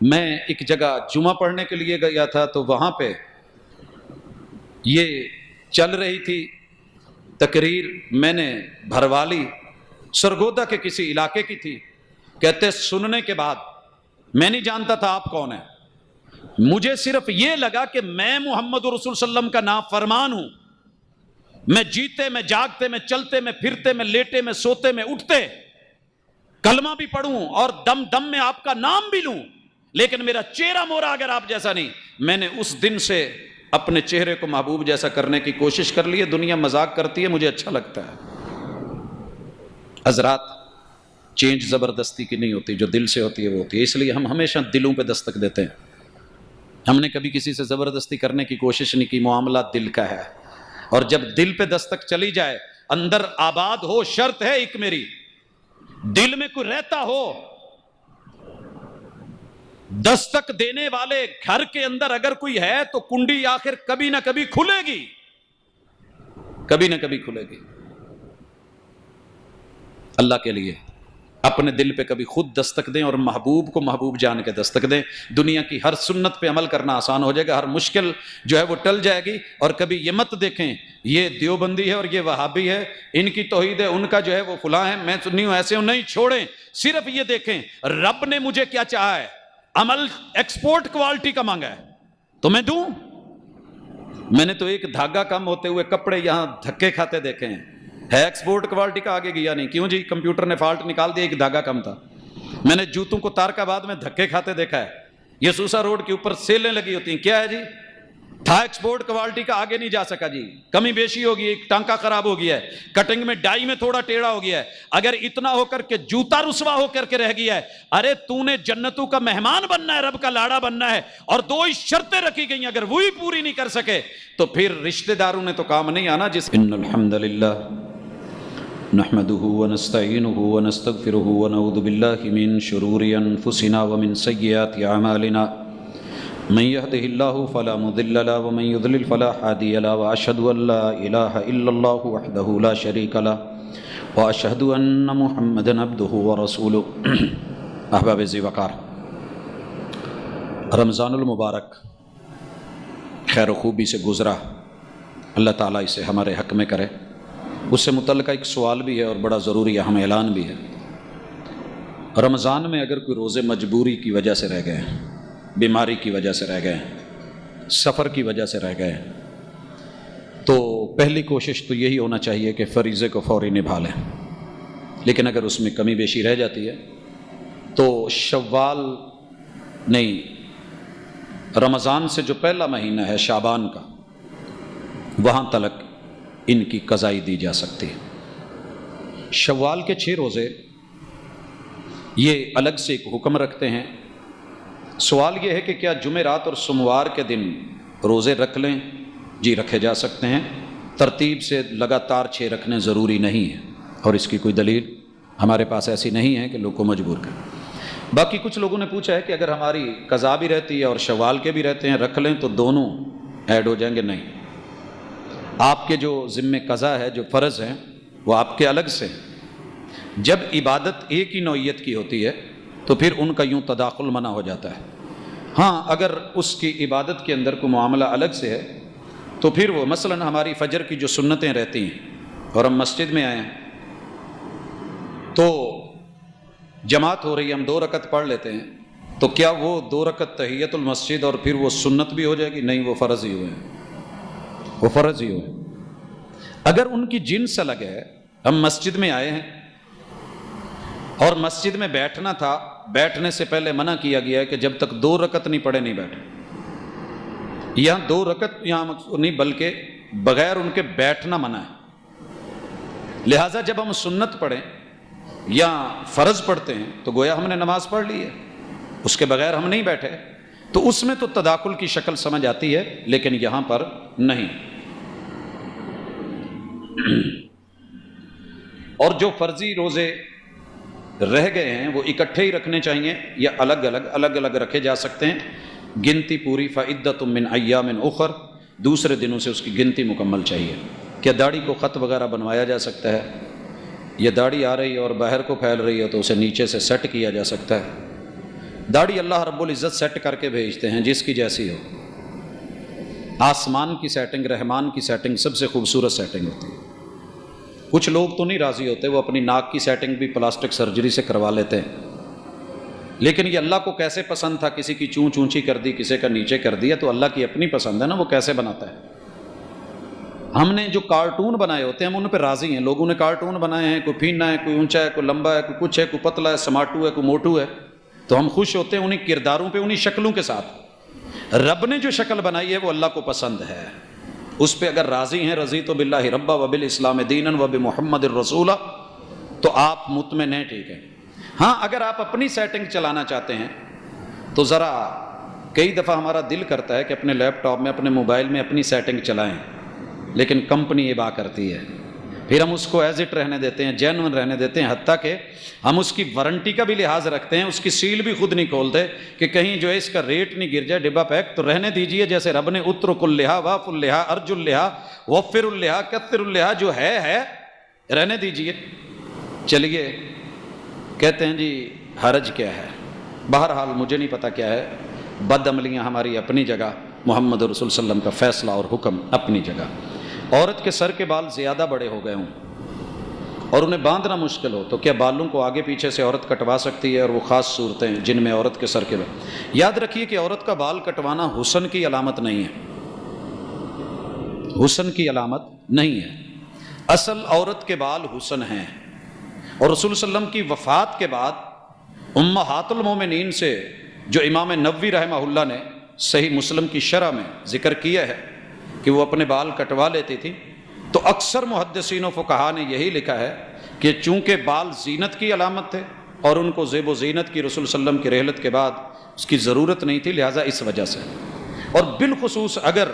میں ایک جگہ جمعہ پڑھنے کے لیے گیا تھا تو وہاں پہ یہ چل رہی تھی تقریر، میں نے بھروا لی، سرگودا کے کسی علاقے کی تھی۔ کہتے سننے کے بعد میں نہیں جانتا تھا آپ کون ہیں، مجھے صرف یہ لگا کہ میں محمد رسول صلی اللہ علیہ وسلم کا نافرمان ہوں۔ میں جیتے، میں جاگتے، میں چلتے، میں پھرتے، میں لیٹے، میں سوتے، میں اٹھتے کلمہ بھی پڑھوں اور دم دم میں آپ کا نام بھی لوں، لیکن میرا چہرہ مورا اگر آپ جیسا نہیں۔ میں نے اس دن سے اپنے چہرے کو محبوب جیسا کرنے کی کوشش کر لی ہے۔ دنیا مذاق کرتی ہے، مجھے اچھا لگتا ہے۔ حضرات، چینج زبردستی کی نہیں ہوتی، جو دل سے ہوتی ہے وہ ہوتی ہے، اس لیے ہم ہمیشہ دلوں پہ دستک دیتے ہیں۔ ہم نے کبھی کسی سے زبردستی کرنے کی کوشش نہیں کی، معاملہ دل کا ہے، اور جب دل پہ دستک چلی جائے، اندر آباد ہو، شرط ہے ایک میری، دل میں کوئی رہتا ہو، دستک دینے والے گھر کے اندر اگر کوئی ہے تو کنڈی آخر کبھی نہ کبھی کھلے گی، کبھی نہ کبھی کھلے گی۔ اللہ کے لیے اپنے دل پہ کبھی خود دستک دیں اور محبوب کو محبوب جان کے دستک دیں۔ دنیا کی ہر سنت پہ عمل کرنا آسان ہو جائے گا، ہر مشکل جو ہے وہ ٹل جائے گی۔ اور کبھی یہ مت دیکھیں یہ دیوبندی ہے اور یہ وہابی ہے، ان کی توحید ہے، ان کا جو ہے وہ فلاں ہے، میں سنی ہوں، ایسے ہوں، نہیں، چھوڑیں۔ صرف یہ دیکھیں رب نے مجھے کیا چاہا ہے، عمل ایکسپورٹ کوالٹی کا مانگا ہے تو میں دوں۔ میں نے تو ایک دھاگا کم ہوتے ہوئے کپڑے یہاں دھکے کھاتے دیکھے ہیں، ہے ایکسپورٹ کوالٹی کا، آگے گیا نہیں۔ کیوں جی؟ کمپیوٹر نے فالٹ نکال دیا، ایک دھاگا کم تھا۔ میں نے جوتوں کو تارکاباد میں دھکے کھاتے دیکھا ہے، یہ سوسا روڈ کے اوپر سیلیں لگی ہوتی ہیں، کیا ہے جی؟ تھا ایکسپورٹ کوالٹی کا، آگے نہیں جا سکا جی، کمی بیشی ہوگی، ایک ٹانکا خراب ہو گیا ہے، کٹنگ میں ڈائی میں تھوڑا ٹیڑھا ہو گیا ہے، اگر اتنا ہو کر کے جوتا رسوا ہو کر کے رہ گیا ہے۔ ارے تو نے جنتوں کا مہمان بننا ہے، رب کا لاڑا بننا ہے، اور دو ہی شرطیں رکھی گئی، اگر وہی پوری نہیں کر سکے تو پھر رشتہ داروں نے تو کام نہیں آنا۔ جس ان الحمدللہ نحمده ونستعینه ونستغفره ونعوذ باللہ من شرور انفسنا ومن سیئات اعمالنا، من يهده الله فلا مضل له ومن يضلل فلا هادي له، واشهد ان لا اله الا الله وحده لا شريك له واشهد ان محمدا عبده ورسوله۔ احباب ذی وقار، رمضان المبارک خیر و خوبی سے گزرا، اللہ تعالیٰ اسے ہمارے حق میں کرے۔ اس سے متعلقہ ایک سوال بھی ہے اور بڑا ضروری اہم اعلان بھی ہے۔ رمضان میں اگر کوئی روزے مجبوری کی وجہ سے رہ گئے، بیماری کی وجہ سے رہ گئے، سفر کی وجہ سے رہ گئے، تو پہلی کوشش تو یہی ہونا چاہیے کہ فریضے کو فوری نبھا لیں۔ لیکن اگر اس میں کمی بیشی رہ جاتی ہے تو شوال نہیں، رمضان سے جو پہلا مہینہ ہے شعبان کا، وہاں تلک ان کی قضائی دی جا سکتی ہے۔ شوال کے 6 روزے یہ الگ سے ایک حکم رکھتے ہیں۔ سوال یہ ہے کہ کیا جمعرات اور سوموار کے دن روزے رکھ لیں؟ جی رکھے جا سکتے ہیں، ترتیب سے لگاتار 6 رکھنے ضروری نہیں ہے، اور اس کی کوئی دلیل ہمارے پاس ایسی نہیں ہے کہ لوگ کو مجبور کریں۔ باقی کچھ لوگوں نے پوچھا ہے کہ اگر ہماری قضا بھی رہتی ہے اور شوال کے بھی رہتے ہیں، رکھ لیں تو دونوں ایڈ ہو جائیں گے؟ نہیں، آپ کے جو ذمہ قضا ہے، جو فرض ہیں، وہ آپ کے الگ سے ہیں۔ جب عبادت ایک ہی نوعیت کی ہوتی ہے تو پھر ان کا یوں تداخل منع ہو جاتا ہے۔ ہاں اگر اس کی عبادت کے اندر کوئی معاملہ الگ سے ہے تو پھر وہ مثلاً ہماری فجر کی جو سنتیں رہتی ہیں اور ہم مسجد میں آئے ہیں تو جماعت ہو رہی ہے، ہم 2 رکعت پڑھ لیتے ہیں، تو کیا وہ 2 رکعت تحیت المسجد اور پھر وہ سنت بھی ہو جائے گی؟ نہیں، وہ فرض ہی ہوئے ہیں، وہ فرض ہی ہوئے۔ اگر ان کی جنس الگ ہے، ہم مسجد میں آئے ہیں اور مسجد میں بیٹھنا تھا، بیٹھنے سے پہلے منع کیا گیا ہے کہ جب تک 2 رکعت نہیں پڑھے نہیں بیٹھے۔ یہاں 2 رکعت یہاں نہیں بلکہ بغیر ان کے بیٹھنا منع ہے۔ لہٰذا جب ہم سنت پڑھیں یا فرض پڑھتے ہیں تو گویا ہم نے نماز پڑھ لی ہے، اس کے بغیر ہم نہیں بیٹھے، تو اس میں تو تداخل کی شکل سمجھ آتی ہے، لیکن یہاں پر نہیں۔ اور جو فرضی روزے رہ گئے ہیں وہ اکٹھے ہی رکھنے چاہیے یا الگ الگ رکھے جا سکتے ہیں؟ گنتی پوری فعدۃ من ایام اخر، دوسرے دنوں سے اس کی گنتی مکمل چاہیے۔ کیا داڑھی کو خط وغیرہ بنوایا جا سکتا ہے؟ یہ داڑھی آ رہی ہے اور باہر کو پھیل رہی ہے تو اسے نیچے سے سیٹ کیا جا سکتا ہے۔ داڑھی اللہ رب العزت سیٹ کر کے بھیجتے ہیں جس کی جیسی ہو۔ آسمان کی سیٹنگ، رحمان کی سیٹنگ سب سے خوبصورت سیٹنگ ہوتی ہے۔ کچھ لوگ تو نہیں راضی ہوتے، وہ اپنی ناک کی سیٹنگ بھی پلاسٹک سرجری سے کروا لیتے ہیں، لیکن یہ اللہ کو کیسے پسند تھا، کسی کی چونچ اونچی کر دی، کسی کا نیچے کر دیا، تو اللہ کی اپنی پسند ہے نا، وہ کیسے بناتا ہے۔ ہم نے جو کارٹون بنائے ہوتے ہیں ہم ان پہ راضی ہیں۔ لوگوں نے کارٹون بنائے ہیں، کوئی پھینا ہے، کوئی اونچا ہے، کوئی لمبا ہے، کوئی کچھ ہے، کوئی پتلا ہے، سماٹو ہے، کوئی موٹو ہے، تو ہم خوش ہوتے ہیں انہیں کرداروں پہ، انہیں شکلوں کے ساتھ۔ رب نے جو شکل بنائی ہے وہ اللہ کو پسند ہے، اس پہ اگر راضی ہیں، رضیت باللہ ربا وبالاسلام دینا وبمحمد الرسول، تو آپ مطمئن ہیں، ٹھیک ہے۔ ہاں اگر آپ اپنی سیٹنگ چلانا چاہتے ہیں تو ذرا کئی دفعہ ہمارا دل کرتا ہے کہ اپنے لیپ ٹاپ میں، اپنے موبائل میں اپنی سیٹنگ چلائیں، لیکن کمپنی یہ بات کرتی ہے، پھر ہم اس کو ایز اٹ رہنے دیتے ہیں، جینون رہنے دیتے ہیں، حتیٰ کہ ہم اس کی وارنٹی کا بھی لحاظ رکھتے ہیں، اس کی سیل بھی خود نہیں کھولتے کہ کہیں جو ہے اس کا ریٹ نہیں گر جائے، ڈبہ پیک، تو رہنے دیجئے۔ جیسے رب نے اترک اللحا واف اللحا ارج اللحا وفر اللحا کثر اللحا، جو ہے رہنے دیجئے۔ چلیے کہتے ہیں جی حرج کیا ہے، بہرحال مجھے نہیں پتا کیا ہے، بد عملیاں ہماری اپنی جگہ، محمد رسول صلی اللہ علیہ وسلم کا فیصلہ اور حکم اپنی جگہ۔ عورت کے سر کے بال زیادہ بڑے ہو گئے ہوں اور انہیں باندھنا مشکل ہو تو کیا بالوں کو آگے پیچھے سے عورت کٹوا سکتی ہے؟ اور وہ خاص صورتیں ہیں جن میں عورت کے سر کے بال، یاد رکھیے کہ عورت کا بال کٹوانا حسن کی علامت نہیں ہے، حسن کی علامت نہیں ہے، اصل عورت کے بال حسن ہیں۔ اور رسول صلی اللہ علیہ وسلم کی وفات کے بعد امہات المومنین سے جو امام نووی رحمہ اللہ نے صحیح مسلم کی شرح میں ذکر کیا ہے کہ وہ اپنے بال کٹوا لیتی تھی، تو اکثر محدثین و فقہا نے یہی لکھا ہے کہ چونکہ بال زینت کی علامت تھے اور ان کو زیب و زینت کی رسول صلی اللہ علیہ وسلم کی رحلت کے بعد اس کی ضرورت نہیں تھی، لہٰذا اس وجہ سے۔ اور بالخصوص اگر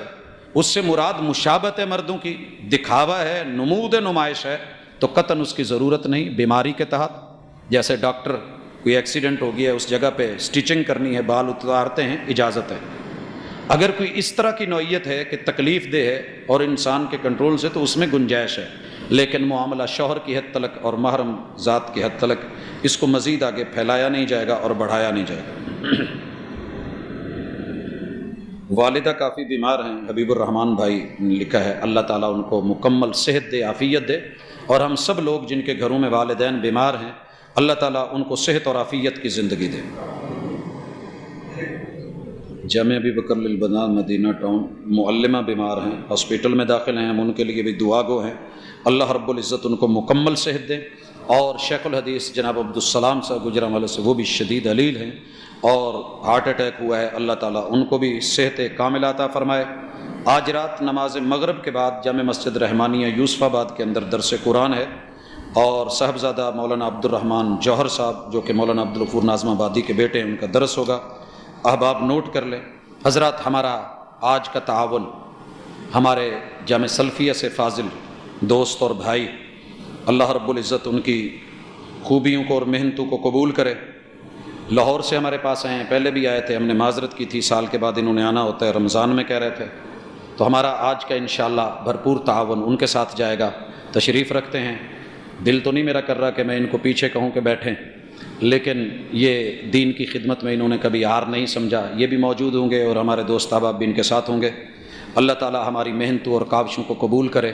اس سے مراد مشابہت مردوں کی، دکھاوا ہے، نمود نمائش ہے، تو قطعاً اس کی ضرورت نہیں۔ بیماری کے تحت جیسے ڈاکٹر کوئی ایکسیڈنٹ ہو گیا ہے، اس جگہ پہ سٹیچنگ کرنی ہے، بال اتارتے ہیں، اجازت ہے۔ اگر کوئی اس طرح کی نوعیت ہے کہ تکلیف دہ ہے اور انسان کے کنٹرول سے، تو اس میں گنجائش ہے، لیکن معاملہ شوہر کی حد تلک اور محرم ذات کی حد تلک، اس کو مزید آگے پھیلایا نہیں جائے گا اور بڑھایا نہیں جائے گا۔ والدہ کافی بیمار ہیں، حبیب الرحمان بھائی نے لکھا ہے، اللہ تعالیٰ ان کو مکمل صحت دے، عافیت دے، اور ہم سب لوگ جن کے گھروں میں والدین بیمار ہیں، اللہ تعالیٰ ان کو صحت اور عافیت کی زندگی دے۔ جامع ابی بکر للبنات مدینہ ٹاؤن، معلمہ بیمار ہیں، ہاسپٹل میں داخل ہیں، ہم ان کے لیے بھی دعا گو ہیں، اللہ رب العزت ان کو مکمل صحت دے۔ اور شیخ الحدیث جناب عبدالسلام صاحب گجرانوالے سے، وہ بھی شدید علیل ہیں اور ہارٹ اٹیک ہوا ہے، اللہ تعالیٰ ان کو بھی صحت کاملہ عطا فرمائے۔ آج رات نماز مغرب کے بعد جامع مسجد رحمانیہ یوسف آباد کے اندر درس قرآن ہے، اور صاحبزادہ مولانا عبد الرحمن جوہر صاحب جو کہ مولانا عبدالغفور ناظم آبادی کے بیٹے ہیں، ان کا درس ہوگا۔ احباب نوٹ کر لیں حضرات، ہمارا آج کا تعاون ہمارے جامع سلفیہ سے فاضل دوست اور بھائی، اللہ رب العزت ان کی خوبیوں کو اور محنتوں کو قبول کرے۔ لاہور سے ہمارے پاس آئے ہیں، پہلے بھی آئے تھے، ہم نے معذرت کی تھی، سال کے بعد انہوں نے آنا ہوتا ہے، رمضان میں کہہ رہے تھے، تو ہمارا آج کا انشاءاللہ بھرپور تعاون ان کے ساتھ جائے گا۔ تشریف رکھتے ہیں، دل تو نہیں میرا کر رہا کہ میں ان کو پیچھے کہوں کہ بیٹھیں، لیکن یہ دین کی خدمت میں انہوں نے کبھی ہار نہیں سمجھا، یہ بھی موجود ہوں گے اور ہمارے دوست احباب بھی ان کے ساتھ ہوں گے۔ اللہ تعالی ہماری محنتوں اور کاوشوں کو قبول کرے۔